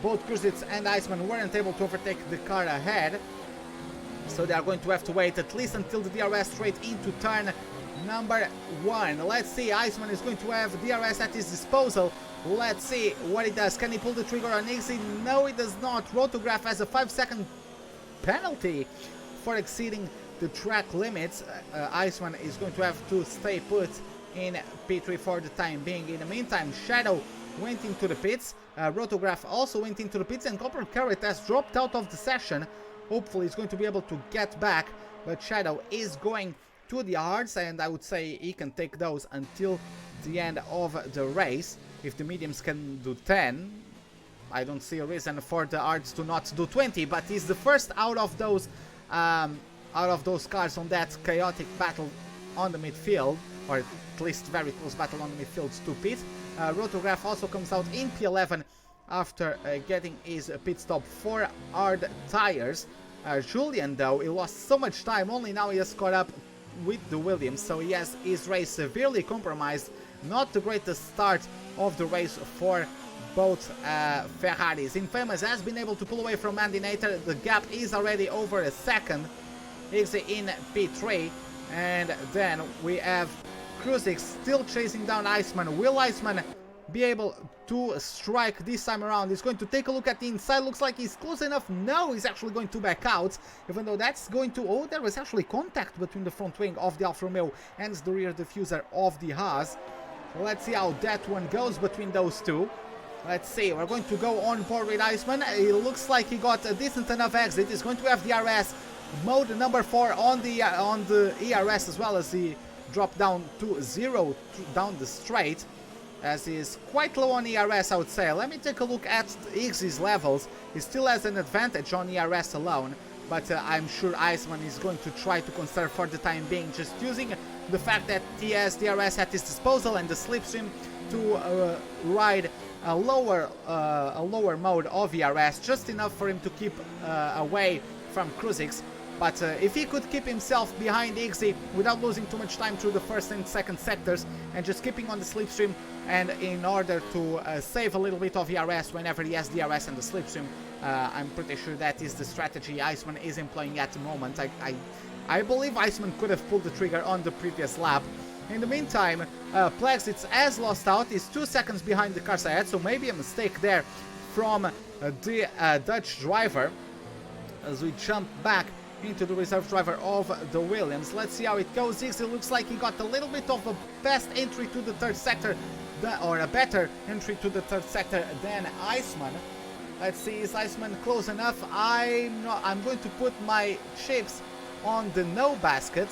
A: Both Kruzix and Iceman weren't able to overtake the car ahead, so they are going to have to wait at least until the DRS straight into turn number 1. Let's see, Iceman is going to have DRS at his disposal. Let's see what he does. Can he pull the trigger on Iggy? No, he does not. Rotograph has a 5-second penalty for exceeding the track limits. Iceman is going to have to stay put in P3 for the time being. In the meantime, Shadow went into the pits. Rotograph also went into the pits, and Corporal Carrot has dropped out of the session. Hopefully he's going to be able to get back, but Shadow is going to the hards, and I would say he can take those until the end of the race. If the mediums can do 10, I don't see a reason for the hards to not do 20, but he's the first out of those cars on that chaotic battle on the midfield, or at least very close battle on the midfield to pit. Rotograph also comes out in P11 after getting his pit stop for hard tires. Julian, though, he lost so much time, only now he has caught up with the Williams, so he has his race severely compromised. Not the greatest start of the race for both Ferraris. Infamous has been able to pull away from Andy Nater. The gap is already over a second. He's in P3, and then we have Kruzix still chasing down Iceman. Will Iceman be able to strike this time around? He's going to take a look at the inside. Looks like he's close enough. No, he's actually going to back out, even though that's going to... Oh, there was actually contact between the front wing of the Alfa Romeo and the rear diffuser of the Haas. Let's see how that one goes between those two. Let's see, we're going to go on board with Iceman. It looks like he got a decent enough exit. He's going to have the RS mode number 4 on the ERS, as well as he dropped down to 0 down the straight, as he is quite low on ERS, I would say. Let me take a look at Iggsy's levels. He still has an advantage on ERS alone, but I'm sure Iceman is going to try to conserve for the time being, just using the fact that he has DRS at his disposal and the slipstream to ride a lower mode of ERS, just enough for him to keep away from Kruzix. But if he could keep himself behind Iggsy without losing too much time through the first and second sectors, and just keeping on the slipstream, and in order to save a little bit of ERS whenever he has DRS and the slipstream, I'm pretty sure that is the strategy Iceman is employing at the moment. I believe Iceman could have pulled the trigger on the previous lap. In the meantime, Plexitz has lost out. He's 2 seconds behind the cars ahead, so maybe a mistake there from the Dutch driver. As we jump back into the reserve driver of the Williams, let's see how it goes. It looks like he got a little bit of a best entry to the third sector, or a better entry to the third sector than Iceman. Let's see, is Iceman close enough? I'm going to put my chips on the no basket.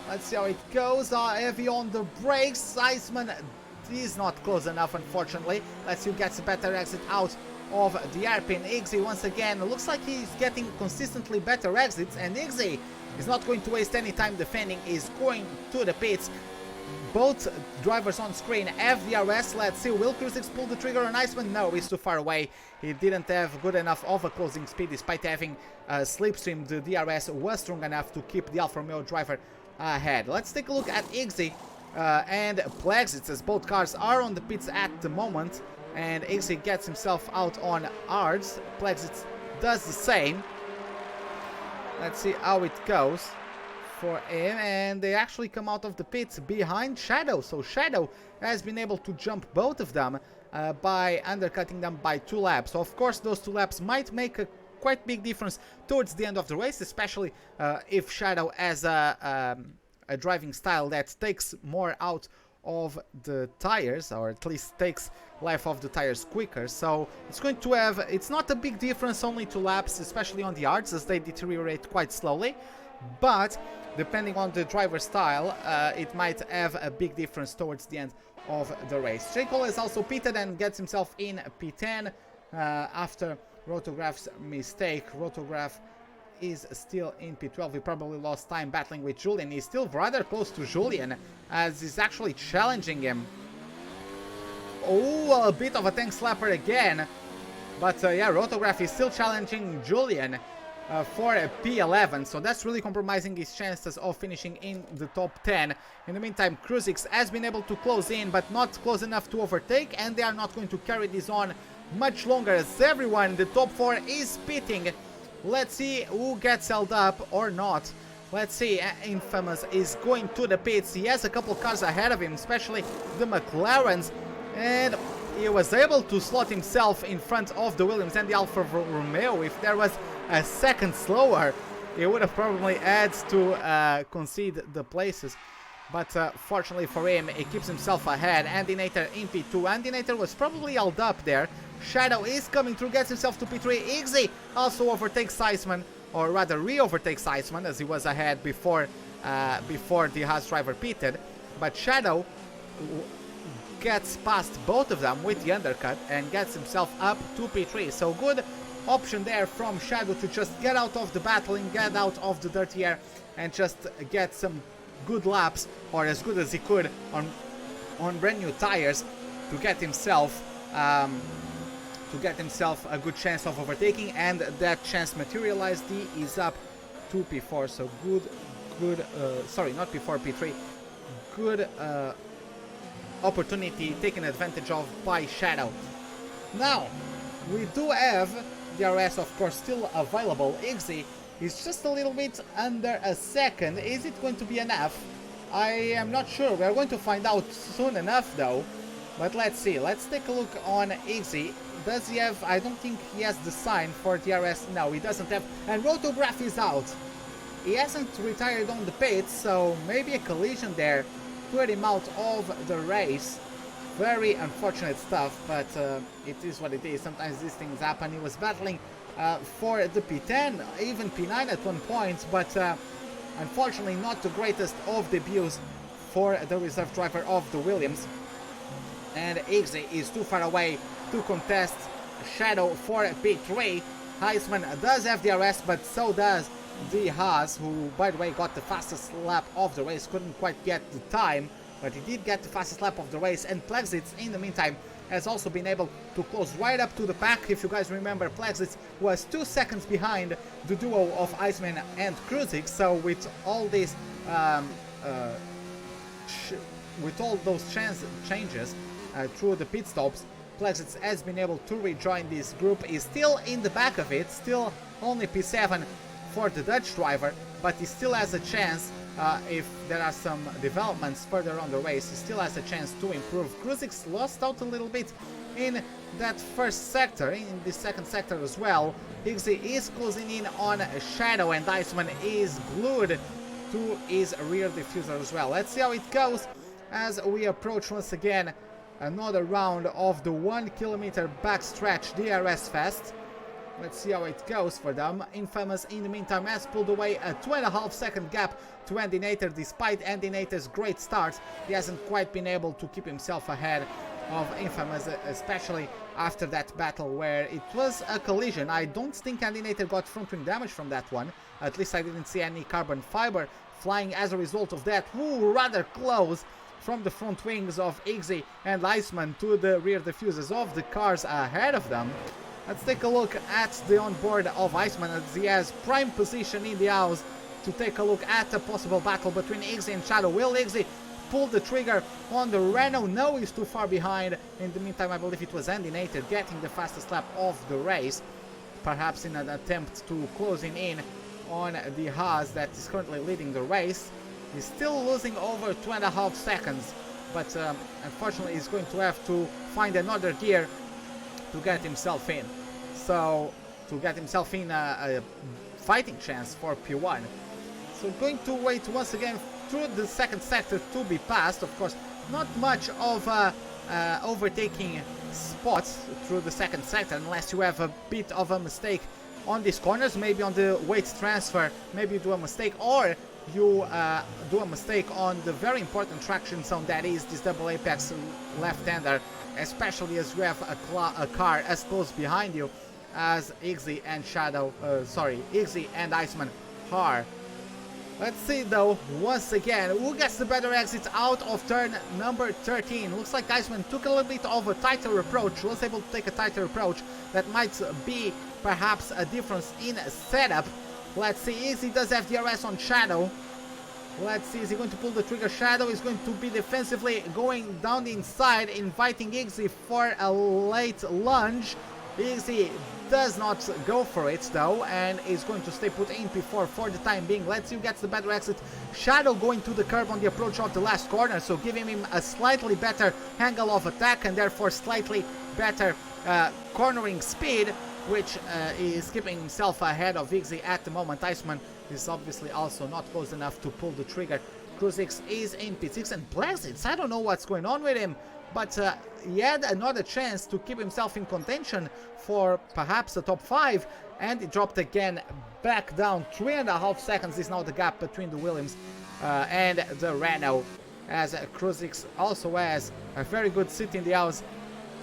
A: Let's see how it goes. Heavy on the brakes. Iceman is not close enough, unfortunately. Let's see who gets a better exit out of the hairpin. Iggsy, once again, looks like he's getting consistently better exits, and Iggsy is not going to waste any time defending. He's going to the pits. Both drivers on screen have the RS. Let's see, will Kruzix pull the trigger on Iceman? No, he's too far away. He didn't have good enough of a closing speed, despite having slipstream. The DRS was strong enough to keep the Alfa Romeo driver ahead. Let's take a look at Iggsy and Plexitz, as both cars are on the pits at the moment, and Iggsy gets himself out on hards. Plexitz does the same. Let's see how it goes for him, and they actually come out of the pits behind Shadow, so Shadow has been able to jump both of them by undercutting them by 2 laps. So of course those 2 laps might make a quite big difference towards the end of the race, especially if Shadow has a driving style that takes more out of the tires, or at least takes life off the tires quicker. So it's going to have, it's not a big difference, only 2 laps, especially on the hards, as they deteriorate quite slowly, but depending on the driver style, it might have a big difference towards the end of the race. J. Cole has also pitted and gets himself in P10 after Rotograph's mistake. Rotograph is still in P12. He probably lost time battling with Julian. He's still rather close to Julian, as he's actually challenging him. Oh, a bit of a tank slapper again. But yeah, Rotograph is still challenging Julian for a P11, so that's really compromising his chances of finishing in the top 10. In the meantime, Kruzix has been able to close in, but not close enough to overtake, and they are not going to carry this on much longer, as everyone in the top 4 is pitting. Let's see who gets held up or not. Let's see, Infamous is going to the pits. He has a couple cars ahead of him, especially the McLarens, and he was able to slot himself in front of the Williams and the Alfa Romeo. If there was a second slower, he would have probably had to concede the places. But fortunately for him, he keeps himself ahead. Andy Nater in P2. Andy Nater was probably held up there. Shadow is coming through, gets himself to P3. Iggsy also overtakes Iceman, or rather re-overtakes Iceman, as he was ahead before the Haas driver pitted. But Shadow gets past both of them with the undercut and gets himself up to P3. So good option there from Shadow to just get out of the battling, get out of the dirty air, and just get some good laps, or as good as he could on brand new tires, to get himself to get himself a good chance of overtaking, and that chance materialized. He is up to P4, so sorry, not P4, P3. Good opportunity taken advantage of by Shadow. Now, we do have DRS, of course, still available. Igzy is just a little bit under a second. Is it going to be enough? I am not sure. We are going to find out soon enough, though. But let's see. Let's take a look on Igzy. Does he have... I don't think he has the sign for DRS. No, he doesn't have. And Rotograph is out. He hasn't retired on the pits, so maybe a collision there put him out of the race. Very unfortunate stuff, but it is what it is. Sometimes these things happen. He was battling for the P10, even P9 at one point, but unfortunately not the greatest of debuts for the reserve driver of the Williams. And Igzy is too far away to contest Shadow for P3. Heisman does have DRS, but so does the Haas, who, by the way, got the fastest lap of the race. Couldn't quite get the time, but he did get the fastest lap of the race. And Plexitz, in the meantime, has also been able to close right up to the pack. If you guys remember, Plexitz was 2 seconds behind the duo of Iceman and Kruzix. So with all these, with all those changes through the pit stops, Plexitz has been able to rejoin this group. He's still in the back of it, still only P7 for the Dutch driver, but he still has a chance. If there are some developments further on the race, he still has a chance to improve. Kruzix lost out a little bit in that first sector, in the second sector as well. Igzy is closing in on Shadow, and Iceman is glued to his rear diffuser as well. Let's see how it goes as we approach once again another round of the 1 kilometer backstretch DRS Fest. Let's see how it goes for them. Infamous, in the meantime, has pulled away a 2.5 second gap to Andy Nater. Despite Andy Nater's great start, he hasn't quite been able to keep himself ahead of Infamous, especially after that battle where it was a collision. I don't think Andy Nater got front wing damage from that one. At least I didn't see any carbon fiber flying as a result of that. Ooh, rather close from the front wings of Igzy and Iceman to the rear diffusers of the cars ahead of them. Let's take a look at the onboard of Iceman, as he has prime position in the house to take a look at a possible battle between Igzy and Shadow. Will Igzy pull the trigger on the Renault? No, he's too far behind. In the meantime, I believe it was Andy Nater getting the fastest lap of the race, perhaps in an attempt to closing in on the Haas that is currently leading the race. He's still losing over 2.5 seconds, but unfortunately he's going to have to find another gear to get himself in. So, to get himself in a fighting chance for P1. So going to wait once again through the second sector to be passed. Of course, not much of overtaking spots through the second sector unless you have a bit of a mistake on these corners. Maybe on the weight transfer, maybe you do a mistake, or you do a mistake on the very important traction zone that is this double apex left-hander, especially as you have a car as close behind you as Igzy and Igzy and Iceman are. Let's see though, once again, who gets the better exit out of turn number 13. Looks like Iceman took a little bit of a tighter approach, was able to take a tighter approach. That might be perhaps a difference in setup. Let's see, Igzy does have DRS on Shadow. Let's see, is he going to pull the trigger? Shadow is going to be defensively going down the inside, inviting Igzy for a late lunge. Igzy does not go for it though, and is going to stay put in P4 for the time being. Let's see who gets the better exit. Shadow going to the curb on the approach of the last corner, so giving him a slightly better angle of attack and therefore slightly better cornering speed, which is keeping himself ahead of Igzy at the moment. Iceman is obviously also not close enough to pull the trigger. Kruzix is in P6, and Plexitz, I don't know what's going on with him, but he had another chance to keep himself in contention for perhaps the top 5, and he dropped again back down. 3.5 seconds is now the gap between the Williams and the Renault, as Kruzix also has a very good seat in the house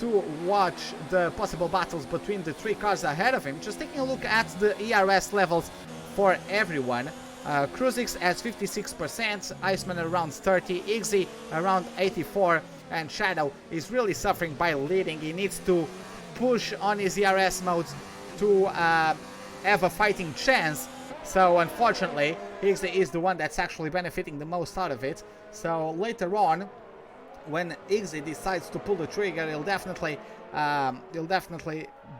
A: to watch the possible battles between the 3 cars ahead of him. Just taking a look at the ERS levels for everyone. Kruzix has 56%, Iceman around 30%, Igzy around 84%, and Shadow is really suffering by leading. He needs to push on his ERS modes to have a fighting chance. So unfortunately, Iggy is the one that's actually benefiting the most out of it. So later on, when Iggy decides to pull the trigger, he'll definitely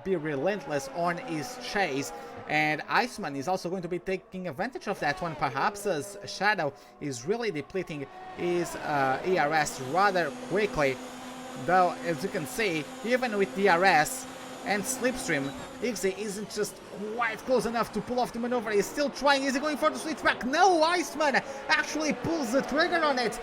A: be relentless on his chase, and Iceman is also going to be taking advantage of that one, perhaps, as Shadow is really depleting his ERS rather quickly. Though, as you can see, even with DRS and Slipstream, Iggy isn't just quite close enough to pull off the maneuver. He's still trying. Is he going for the switchback? No, Iceman actually pulls the trigger on it.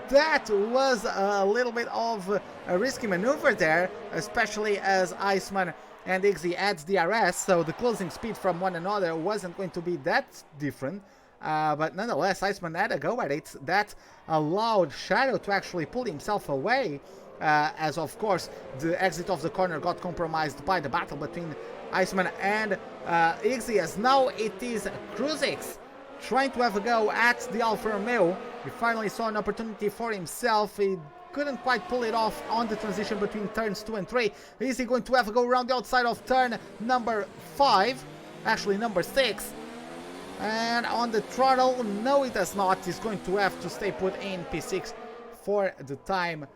A: That was a little bit of a risky maneuver there, especially as Iceman and Iggy adds DRS, so the closing speed from one another wasn't going to be that different. But nonetheless, Iceman had a go at it. That allowed Shadow to actually pull himself away, as of course the exit of the corner got compromised by the battle between Iceman and Iggy, as now it is Kruzix trying to have a go at the Alfa Romeo. He finally saw an opportunity for himself. He couldn't quite pull it off on the transition between turns 2 and 3. Is he going to have a go around the outside of turn number 5? Actually number 6. And on the throttle, no it does not. He's going to have to stay put in P6 for the time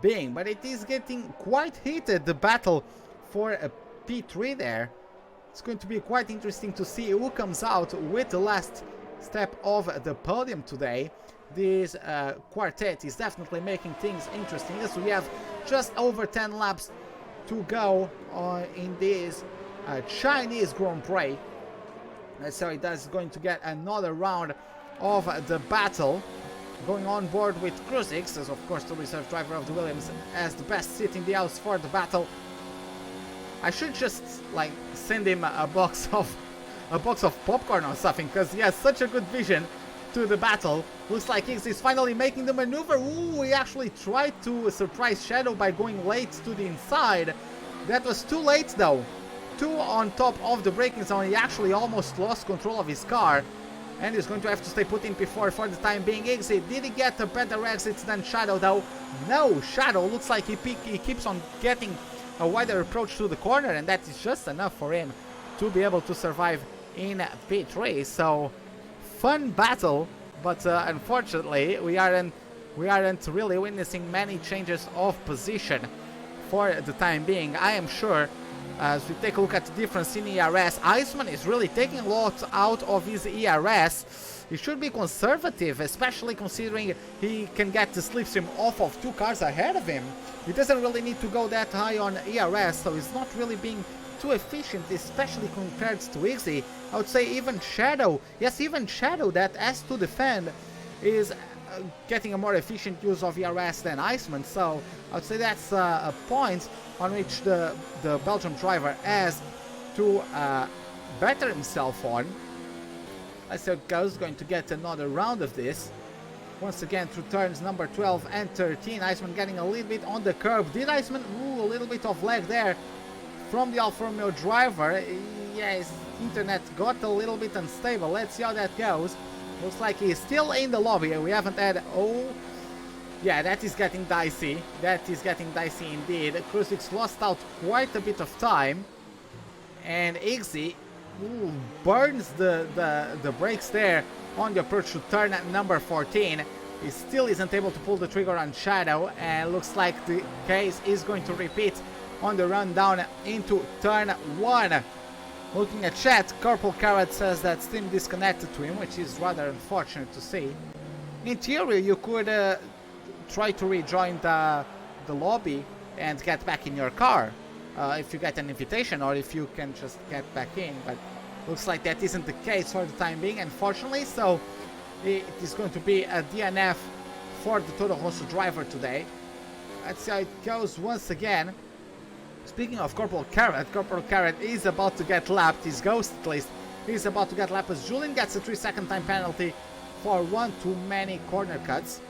A: being. But it is getting quite heated, the battle for a P3 there. It's going to be quite interesting to see who comes out with the last step of the podium today. This quartet is definitely making things interesting, as we have just over 10 laps to go in this Chinese Grand Prix. So it is going to get another round of the battle. Going on board with Kruzix, as of course the reserve driver of the Williams, as the best seat in the house for the battle. I should just like send him a box of popcorn or something, because he has such a good vision to the battle. Looks like he's finally making the maneuver. Ooh, he actually tried to surprise Shadow by going late to the inside. That was too late though. 2 on top of the braking zone. He actually almost lost control of his car, and he's going to have to stay put in P4 for the time being. Iggy, did he get a better exit than Shadow though? No, Shadow looks like he keeps on getting a wider approach to the corner, and that is just enough for him to be able to survive in P3. So fun battle, but unfortunately we aren't really witnessing many changes of position for the time being. I am sure, as we take a look at the difference in ERS, Iceman is really taking a lot out of his ERS. He should be conservative, especially considering he can get the slipstream off of 2 cars ahead of him. He doesn't really need to go that high on ERS, so he's not really being too efficient, especially compared to Iggy. I would say even Shadow, yes, even Shadow that has to defend is getting a more efficient use of ERS than Iceman. So I would say that's a point on which the Belgium driver has to better himself on. Let's see how it goes. Going to get another round of this. Once again through turns number 12 and 13. Iceman getting a little bit on the curb. Did Iceman? Ooh, a little bit of lag there from the Alfa Romeo driver. Yeah, his internet got a little bit unstable. Let's see how that goes. Looks like he's still in the lobby. We haven't had... Oh, yeah, that is getting dicey. That is getting dicey indeed. Kruzix lost out quite a bit of time. And Iggy burns the brakes there on the approach to turn number 14. He still isn't able to pull the trigger on Shadow, and looks like the case is going to repeat on the run down into turn 1. Looking at chat, Corporal Carrot says that Steam disconnected to him, which is rather unfortunate to see. In theory, you could try to rejoin the lobby and get back in your car if you get an invitation, or if you can just get back in, but looks like that isn't the case for the time being, unfortunately. So it is going to be a DNF for the Toro Rosso driver today. Let's see how it goes once again. Speaking of Corporal Carrot is about to get lapped. His ghost, at least, is about to get lapped as Julian gets a 3-second time penalty for one too many corner cuts.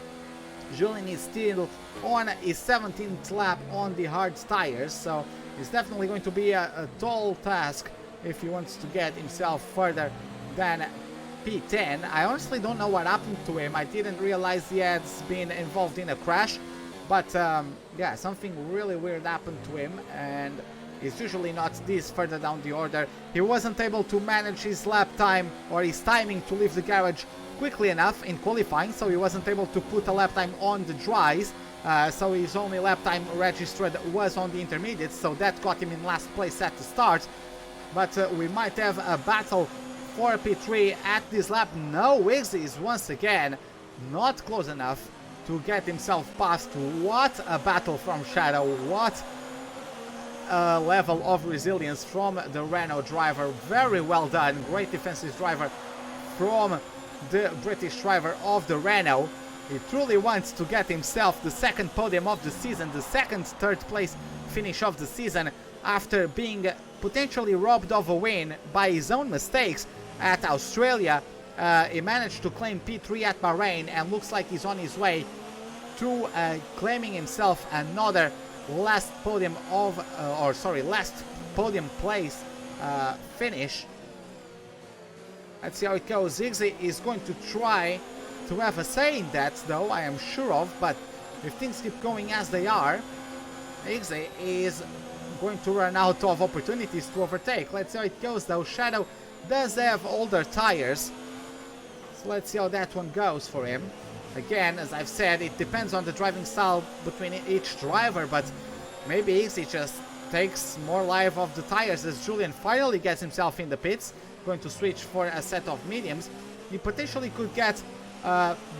A: Julian is still on his 17th lap on the hard tires, so it's definitely going to be a tall task if he wants to get himself further than P10. I honestly don't know what happened to him. I didn't realize he had been involved in a crash, but yeah, something really weird happened to him, and It's usually not this further down the order. He wasn't able to manage his lap time or his timing to leave the garage quickly enough in qualifying, so he wasn't able to put a lap time on the dries. So his only lap time registered was on the intermediates, so that got him in last place at the start. But we might have a battle for P3 at this lap. No, Wiggsy is once again not close enough to get himself past. What a battle from Shadow. What a level of resilience from the Renault driver. Very well done. Great defensive driver from the British driver of the Renault. He truly wants to get himself the second podium of the season, the second third place finish of the season, after being potentially robbed of a win by his own mistakes at Australia. He managed to claim P3 at Bahrain and looks like he's on his way to claiming himself another last podium place finish. Let's see how it goes. Ziggy is going to try to have a say in that, though, I am sure of, but if things keep going as they are, Ziggy is going to run out of opportunities to overtake. Let's see how it goes, though. Shadow does have older tires, so let's see how that one goes for him. Again, as I've said, it depends on the driving style between each driver, but maybe Ziggy just takes more life of the tires as Julian finally gets himself in the pits, going to switch for a set of mediums. He potentially could get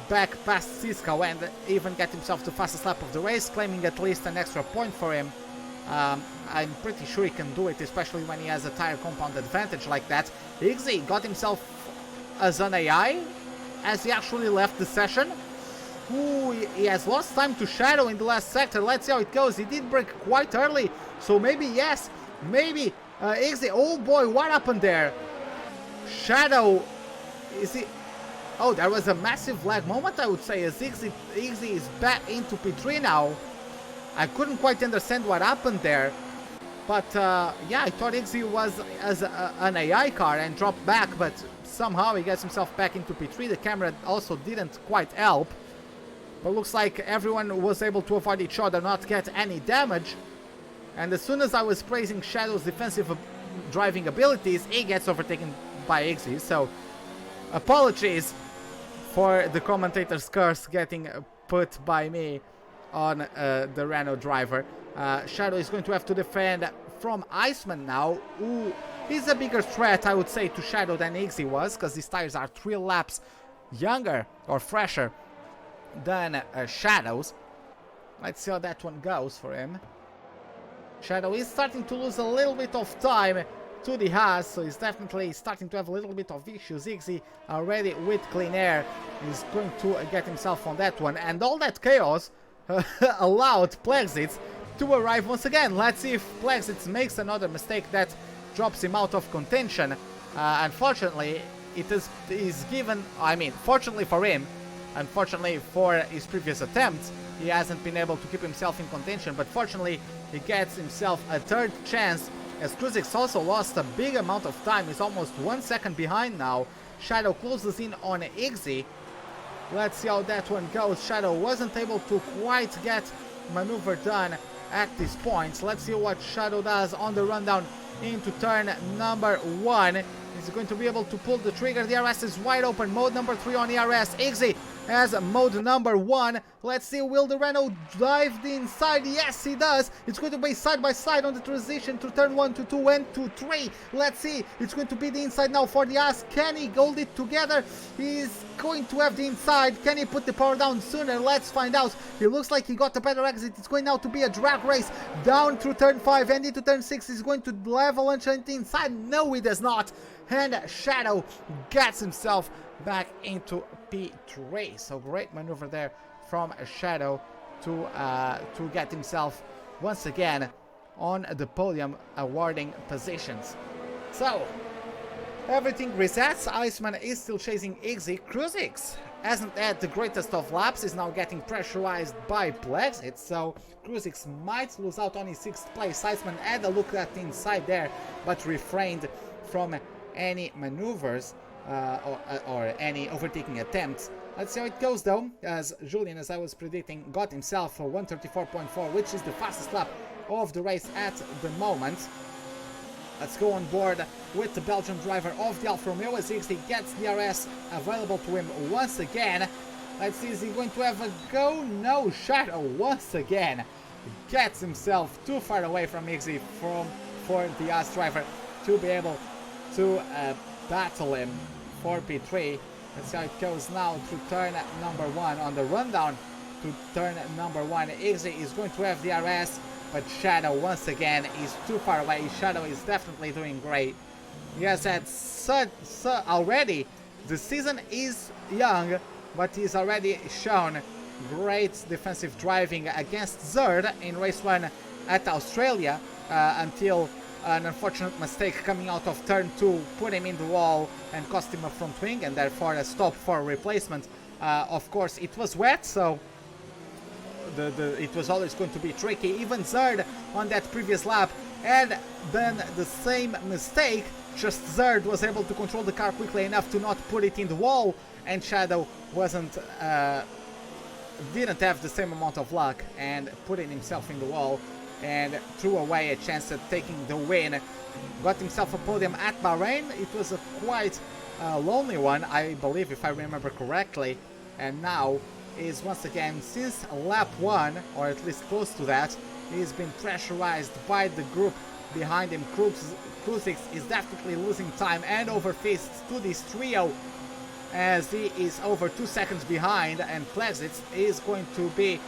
A: back past Cisco and even get himself the fastest lap of the race, claiming at least an extra point for him. I'm pretty sure he can do it, especially when he has a tire compound advantage like that. Ziggy got himself as an AI as he actually left the session. Ooh, he has lost time to Shadow in the last sector. Let's see how it goes. He did break quite early, so maybe yes, maybe Ziggy. Oh boy, what happened there? Shadow, is he? Oh, there was a massive lag moment, I would say, as Ziggy is back into P3 now. I couldn't quite understand what happened there. But, yeah, I thought Ziggy was as an AI car and dropped back, but somehow he gets himself back into P3. The camera also didn't quite help. But looks like everyone was able to avoid each other, not get any damage. And as soon as I was praising Shadow's defensive driving abilities, he gets overtaken by Ziggy. So, apologies for the commentator's curse getting put by me on the Renault driver. Shadow is going to have to defend from Iceman now, who is a bigger threat, I would say, to Shadow than Ziggy was, because his tires are 3 laps younger or fresher than Shadow's. Let's see how that one goes for him. Shadow is starting to lose a little bit of time to the Haas, so he's definitely starting to have a little bit of issues. Ziggy already with clean air is going to get himself on that one, and all that chaos allowed Plexits to arrive once again. Let's see if Plexits makes another mistake that drops him out of contention. Unfortunately, it is given, I mean, fortunately for him, unfortunately for his previous attempts, he hasn't been able to keep himself in contention, but fortunately he gets himself a third chance, as Kruzix also lost a big amount of time. He's almost 1 second behind now. Shadow closes in on Ziggy. Let's see how that one goes. Shadow wasn't able to quite get maneuver done at this point. Let's see what Shadow does on the rundown into turn number 1. Is he going to be able to pull the trigger? The ERS is wide open. Mode number 3 on ERS. Ziggy has mode number 1. Let's see, will the Renault dive the inside? Yes, he does. It's going to be side by side on the transition to turn 1 to 2 and to 3. Let's see, it's going to be the inside now for the Haas. Can he hold it together? He's going to have the inside. Can he put the power down sooner? Let's find out. It looks like he got a better exit. It's going now to be a drag race down through turn 5 and into turn 6. He's going to avalanche into the inside. No, he does not. And Shadow gets himself back into P3. So great maneuver there from Shadow to get himself once again on the podium, awarding positions. So everything resets. Iceman is still chasing Ziggy. Kruzix hasn't had the greatest of laps, is now getting pressurized by Plexit, so Kruzix might lose out on his 6th place. Iceman had a look at the inside there, but refrained from any maneuvers or any overtaking attempts. Let's see how it goes though, as Julian, as I was predicting, got himself a 134.4, which is the fastest lap of the race at the moment. Let's go on board with the Belgian driver of the Alfa Romeo as he gets the DRS available to him once again. Let's see, is he going to have a go? No, Shadow once again gets himself too far away from Iggy for the Haas driver to be able to battle him for P3. Let's see how it goes now to turn number 1 on the rundown. To turn number 1, Iggy is going to have the DRS, but Shadow once again is too far away. Shadow is definitely doing great. He has had already, the season is young, but he's already shown great defensive driving against Zerd in race 1 at Australia until an unfortunate mistake coming out of turn 2 put him in the wall and cost him a front wing and therefore a stop for a replacement. Of course, it was wet, so it was always going to be tricky. Even Zerd on that previous lap had done the same mistake, just Zerd was able to control the car quickly enough to not put it in the wall, and Shadow didn't have the same amount of luck and putting himself in the wall and threw away a chance at taking the win. Got himself a podium at Bahrain. It was a quite lonely one, I believe, if I remember correctly, and now is once again, since lap 1, or at least close to that, he's been pressurized by the group behind him. Kruzix is definitely losing time and over fists to this trio as he is over 2 seconds behind, and Plexitz is going to be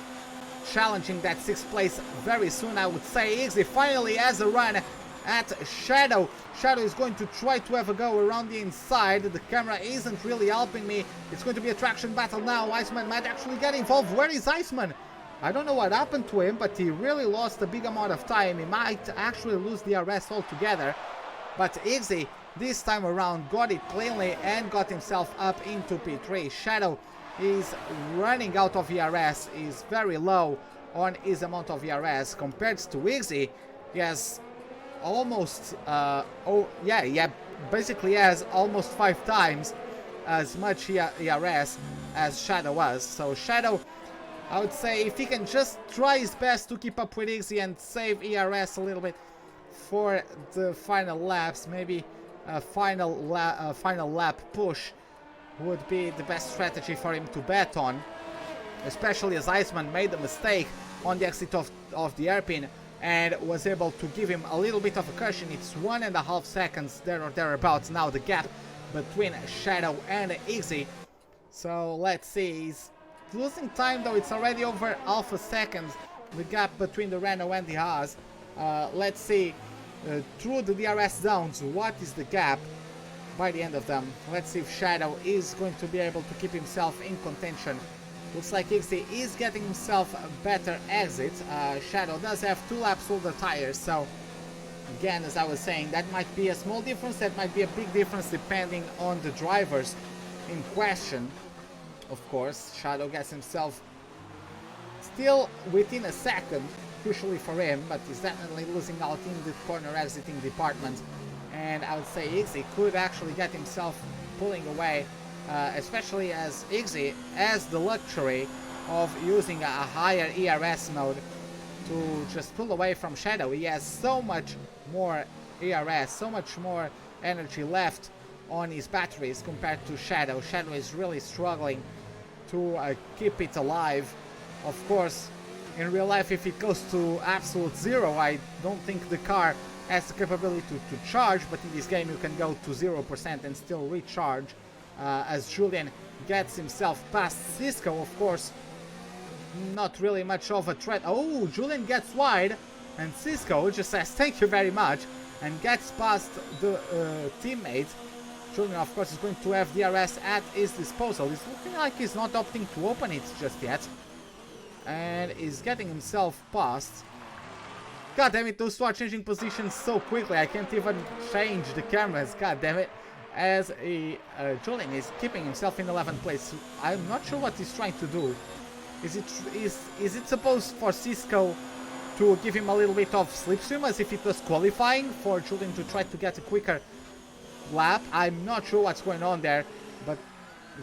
A: challenging that 6th place very soon, I would say. Iggy finally has a run at Shadow. Shadow is going to try to have a go around the inside. The camera isn't really helping me. It's going to be a traction battle now. Iceman might actually get involved. Where is Iceman? I don't know what happened to him, but he really lost a big amount of time. He might actually lose the DRS altogether. But Iggy, this time around, got it cleanly and got himself up into P3. Shadow is running out of ERS, is very low on his amount of ERS compared to Iggy. He has almost, basically has almost 5 times as much ERS as Shadow was. So Shadow, I would say, if he can just try his best to keep up with Iggy and save ERS a little bit for the final laps, maybe a final lap push would be the best strategy for him to bet on, especially as Iceman made a mistake on the exit of the hairpin and was able to give him a little bit of a cushion. It's 1.5 seconds there or thereabouts now, the gap between Shadow and Iggy. So let's see, he's losing time though. It's already over half a second, the gap between the Renault and the Haas. Let's see, through the DRS zones, what is the gap by the end of them. Let's see if Shadow is going to be able to keep himself in contention. Looks like Iggy is getting himself a better exit. Shadow does have 2 laps older tires, so again, as I was saying, that might be a small difference, that might be a big difference depending on the drivers in question. Of course, Shadow gets himself still within a second, crucially for him, but he's definitely losing out in the corner exiting department. And I would say Iggy could actually get himself pulling away, especially as Iggy has the luxury of using a higher ERS mode to just pull away from Shadow. He has so much more ERS, so much more energy left on his batteries compared to Shadow. Shadow is really struggling to keep it alive. Of course, in real life, if it goes to absolute zero, I don't think the car has the capability to charge, but in this game you can go to 0% and still recharge, as Julian gets himself past Cisco. Of course, not really much of a threat. Oh, Julian gets wide, and Cisco just says thank you very much and gets past the teammate. Julian, of course, is going to have DRS at his disposal. He's looking like he's not opting to open it just yet, and is getting himself past. God damn it, those two are changing positions so quickly, I can't even change the cameras, god damn it. As Julian is keeping himself in 11th place. I'm not sure what he's trying to do. Is it supposed for Cisco to give him a little bit of slipstream as if it was qualifying for Julian to try to get a quicker lap? I'm not sure what's going on there, but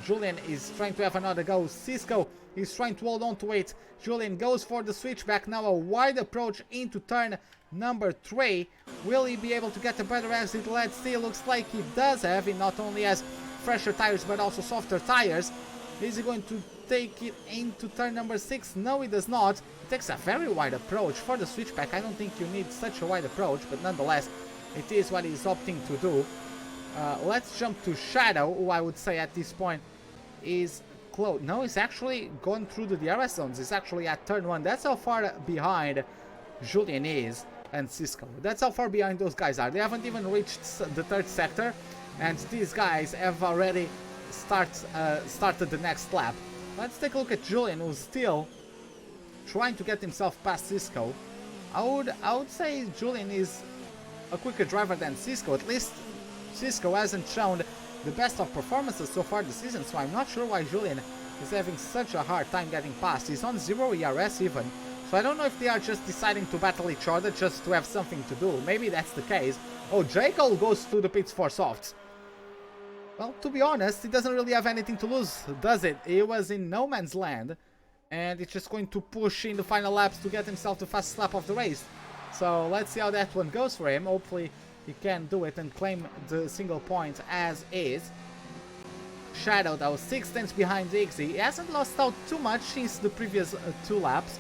A: Julian is trying to have another go. Cisco He's trying to hold on to it. Julian goes for the switchback. Now a wide approach into turn number 3. Will he be able to get a better exit? Let's see. Looks like he does have. He not only has fresher tires but also softer tires. Is he going to take it into turn number 6? No, he does not. He takes a very wide approach for the switchback. I don't think you need such a wide approach, but nonetheless, it is what he's opting to do. Let's jump to Shadow, who I would say at this point is close. No, he's actually gone through the DRS zones. He's actually at turn 1. That's how far behind Julian is and Cisco. That's how far behind those guys are. They haven't even reached the 3rd sector, and these guys have already started the next lap. Let's take a look at Julian, who's still trying to get himself past Cisco. I would say Julian is a quicker driver than Cisco. At least Cisco hasn't shown the best of performances so far this season, so I'm not sure why Julian is having such a hard time getting past. He's on 0 ERS even, so I don't know if they are just deciding to battle each other just to have something to do. Maybe that's the case. Oh, Jacob goes to the pits for softs. Well, to be honest, he doesn't really have anything to lose, does it? He was in no man's land, and he's just going to push in the final laps to get himself the fastest lap of the race. So let's see how that one goes for him. Hopefully he can do it and claim the single point as is. Shadow, though, 6 tenths behind Iggy. He hasn't lost out too much since the previous 2 laps,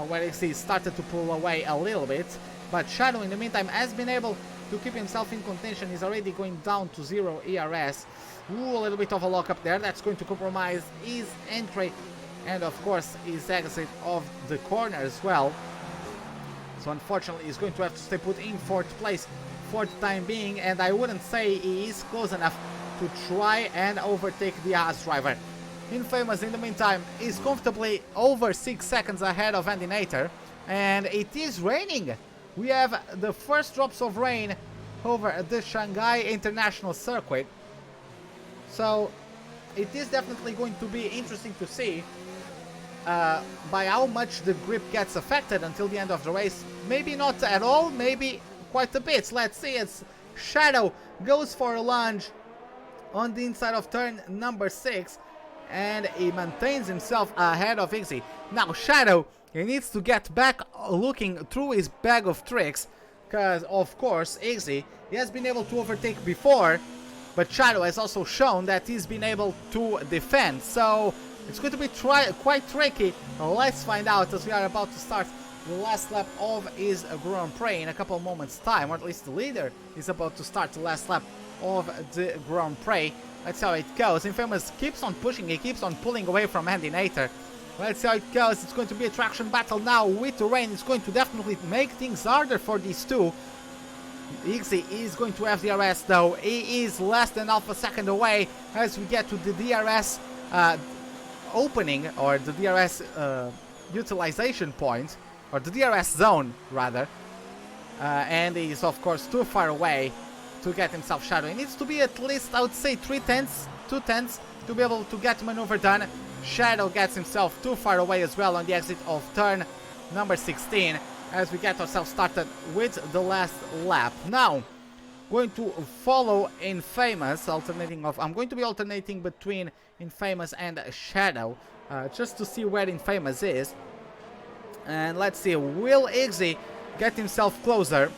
A: where Iggy started to pull away a little bit. But Shadow, in the meantime, has been able to keep himself in contention. He's already going down to 0 ERS. Ooh, a little bit of a lock up there. That's going to compromise his entry and, of course, his exit of the corner as well. So, unfortunately, he's going to have to stay put in 4th place for the time being. And I wouldn't say he is close enough to try and overtake the Haas driver. Infamous, in the meantime, is comfortably over 6 seconds ahead of Andy Nater. And it is raining. We have the first drops of rain over the Shanghai International Circuit. So it is definitely going to be interesting to see by how much the grip gets affected until the end of the race. Maybe not at all, maybe quite a bit. Let's see, as Shadow goes for a lunge on the inside of turn number 6, and he maintains himself ahead of Iggy. Now Shadow, he needs to get back looking through his bag of tricks, because of course Iggy, he has been able to overtake before, but Shadow has also shown that he's been able to defend, so it's going to be quite tricky. Let's find out, as we are about to start the last lap of his Grand Prix in a couple of moments time, or at least the leader is about to start the last lap of the Grand Prix. Let's see how it goes. Infamous keeps on pushing, he keeps on pulling away from Andy Nater. Let's see how it goes. It's going to be a traction battle now with the rain. It's going to definitely make things harder for these two. Iggy is going to have DRS though. He is less than half a second away as we get to the DRS opening, or the DRS utilization point, or the DRS zone rather. And he's of course too far away to get himself Shadow. He needs to be at least, I would say, 2 tenths to be able to get maneuver done. Shadow gets himself too far away as well on the exit of turn number 16 as we get ourselves started with the last lap. Now, going to follow Infamous, I'm going to be alternating between Infamous and Shadow, just to see where Infamous is. And let's see, will Iggy get himself closer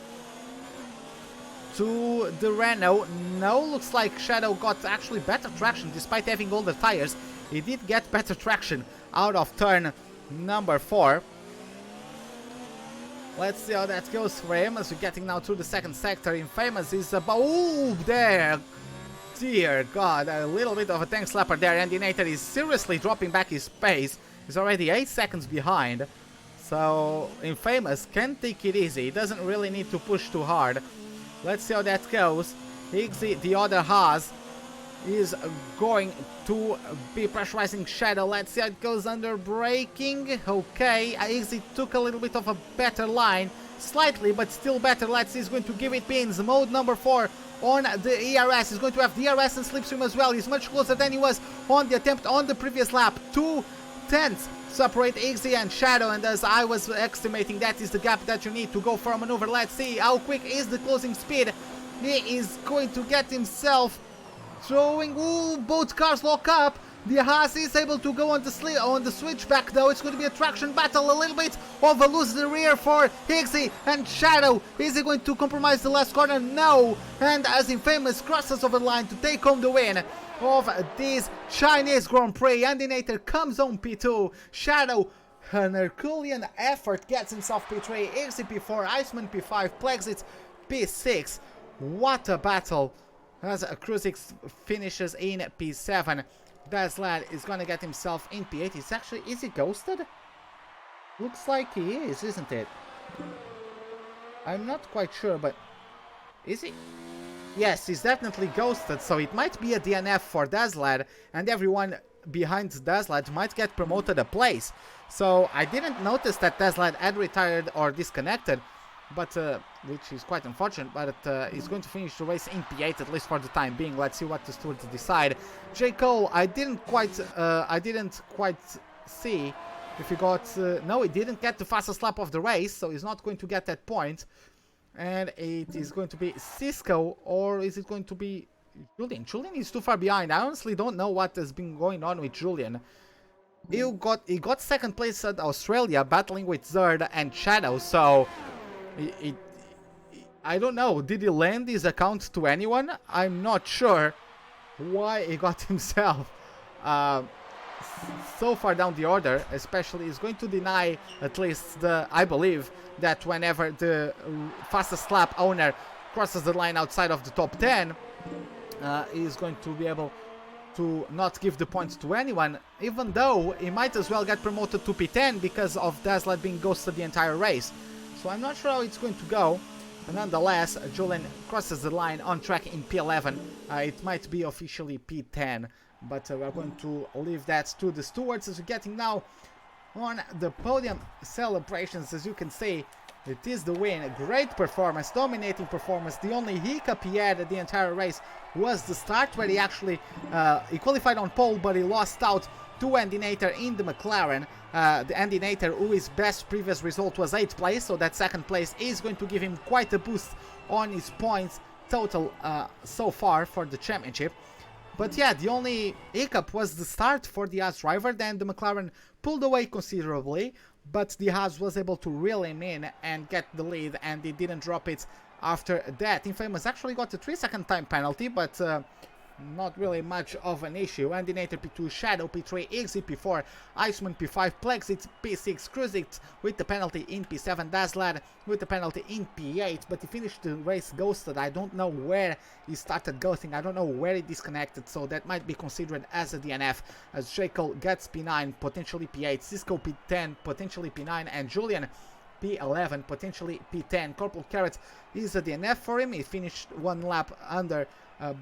A: to the Renault? No, looks like Shadow got actually better traction despite having older tires. He did get better traction out of turn number 4. Let's see how that goes for him as we're getting now through the 2nd sector. Infamous is about... Oh, there! Dear God, a little bit of a tank slapper there. Andy Nater is seriously dropping back his pace. He's already 8 seconds behind. So, Infamous can take it easy. He doesn't really need to push too hard. Let's see how that goes. Iggy, the other Haas, is going to be pressurizing Shadow. Let's see how it goes under braking. Okay, Iggy took a little bit of a better line. Slightly, but still better. Let's see, he's going to give it pins. Mode number 4 on the ERS. He's going to have DRS and slipstream as well. He's much closer than he was on the attempt on the previous lap. 2 tenths separate Iggy and Shadow, and as I was estimating, that is the gap that you need to go for a maneuver. Let's see how quick is the closing speed. He is going to get himself throwing. Ooh, both cars lock up. The Haas is able to go on the switchback though. It's going to be a traction battle a little bit of a lose the rear for Higgsy and Shadow. Is he going to compromise the last corner? No. And as Infamous crosses over the line to take home the win of this Chinese Grand Prix. Andinator comes on P2. Shadow, an Herculean effort, gets himself P3. Higgsy P4, Iceman P5, Plexit P6. What a battle. As Kruzix finishes in P7. Daslad is gonna get himself in P8. Is he ghosted? Looks like he is, isn't it? I'm not quite sure, but is he? Yes, he's definitely ghosted, so it might be a DNF for Daslad, and everyone behind Daslad might get promoted a place. So I didn't notice that Daslad had retired or disconnected, but which is quite unfortunate, but he's going to finish the race in P8 at least for the time being. Let's see what the stewards decide. J. Cole, I didn't quite see if he got no, he didn't get the fastest lap of the race, so he's not going to get that point. And it is going to be Cisco, or is it going to be Julian? Julian is too far behind. I honestly don't know what has been going on with Julian. He got second place at Australia, battling with Zerd and Shadow, so I don't know. Did he lend his account to anyone? I'm not sure why he got himself so far down the order. Especially, he's going to deny at least I believe that whenever the fastest lap owner crosses the line outside of the top 10, he's going to be able to not give the points to anyone, even though he might as well get promoted to P10 because of Daslad being ghosted the entire race. So I'm not sure how it's going to go. But nonetheless, Julian crosses the line on track in P11. It might be officially P10, but we're going to leave that to the stewards as we're getting now on the podium celebrations. As you can see, it is the win. Great performance, dominating performance. The only hiccup he had the entire race was the start, where he actually he qualified on pole, but he lost out to Andinator in the McLaren. The Andinator, whose best previous result was 8th place, so that 2nd place is going to give him quite a boost on his points total so far for the championship. But yeah, the only hiccup was the start for the Haas driver. Then the McLaren pulled away considerably, but the Haas was able to reel him in and get the lead, and he didn't drop it after that. Infamous actually got a 3-second time penalty, but not really much of an issue. Andinator P2, Shadow P3, Higgsy P4, Iceman P5, Plexit P6, Kruzix with the penalty in P7, Daslad with the penalty in P8, but he finished the race ghosted. I don't know where he started ghosting, I don't know where he disconnected, so that might be considered as a DNF, as Jekyll gets P9, potentially P8, Cisco P10, potentially P9, and Julian P11, potentially P10. Corporal Carrot is a DNF for him. He finished 1 lap under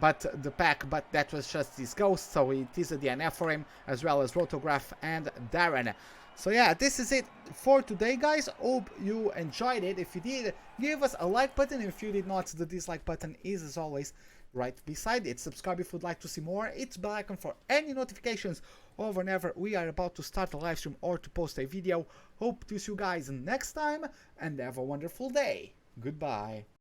A: but the pack, but that was just his ghost, so it is a DNF for him, as well as Rotograph and Darren. So yeah, this is it for today, guys. Hope you enjoyed it. If you did, give us a like button. If you did not, the dislike button is, as always, right beside it. Subscribe if you'd like to see more. It's bell icon for any notifications or whenever we are about to start a live stream or to post a video. Hope to see you guys next time, and have a wonderful day. Goodbye.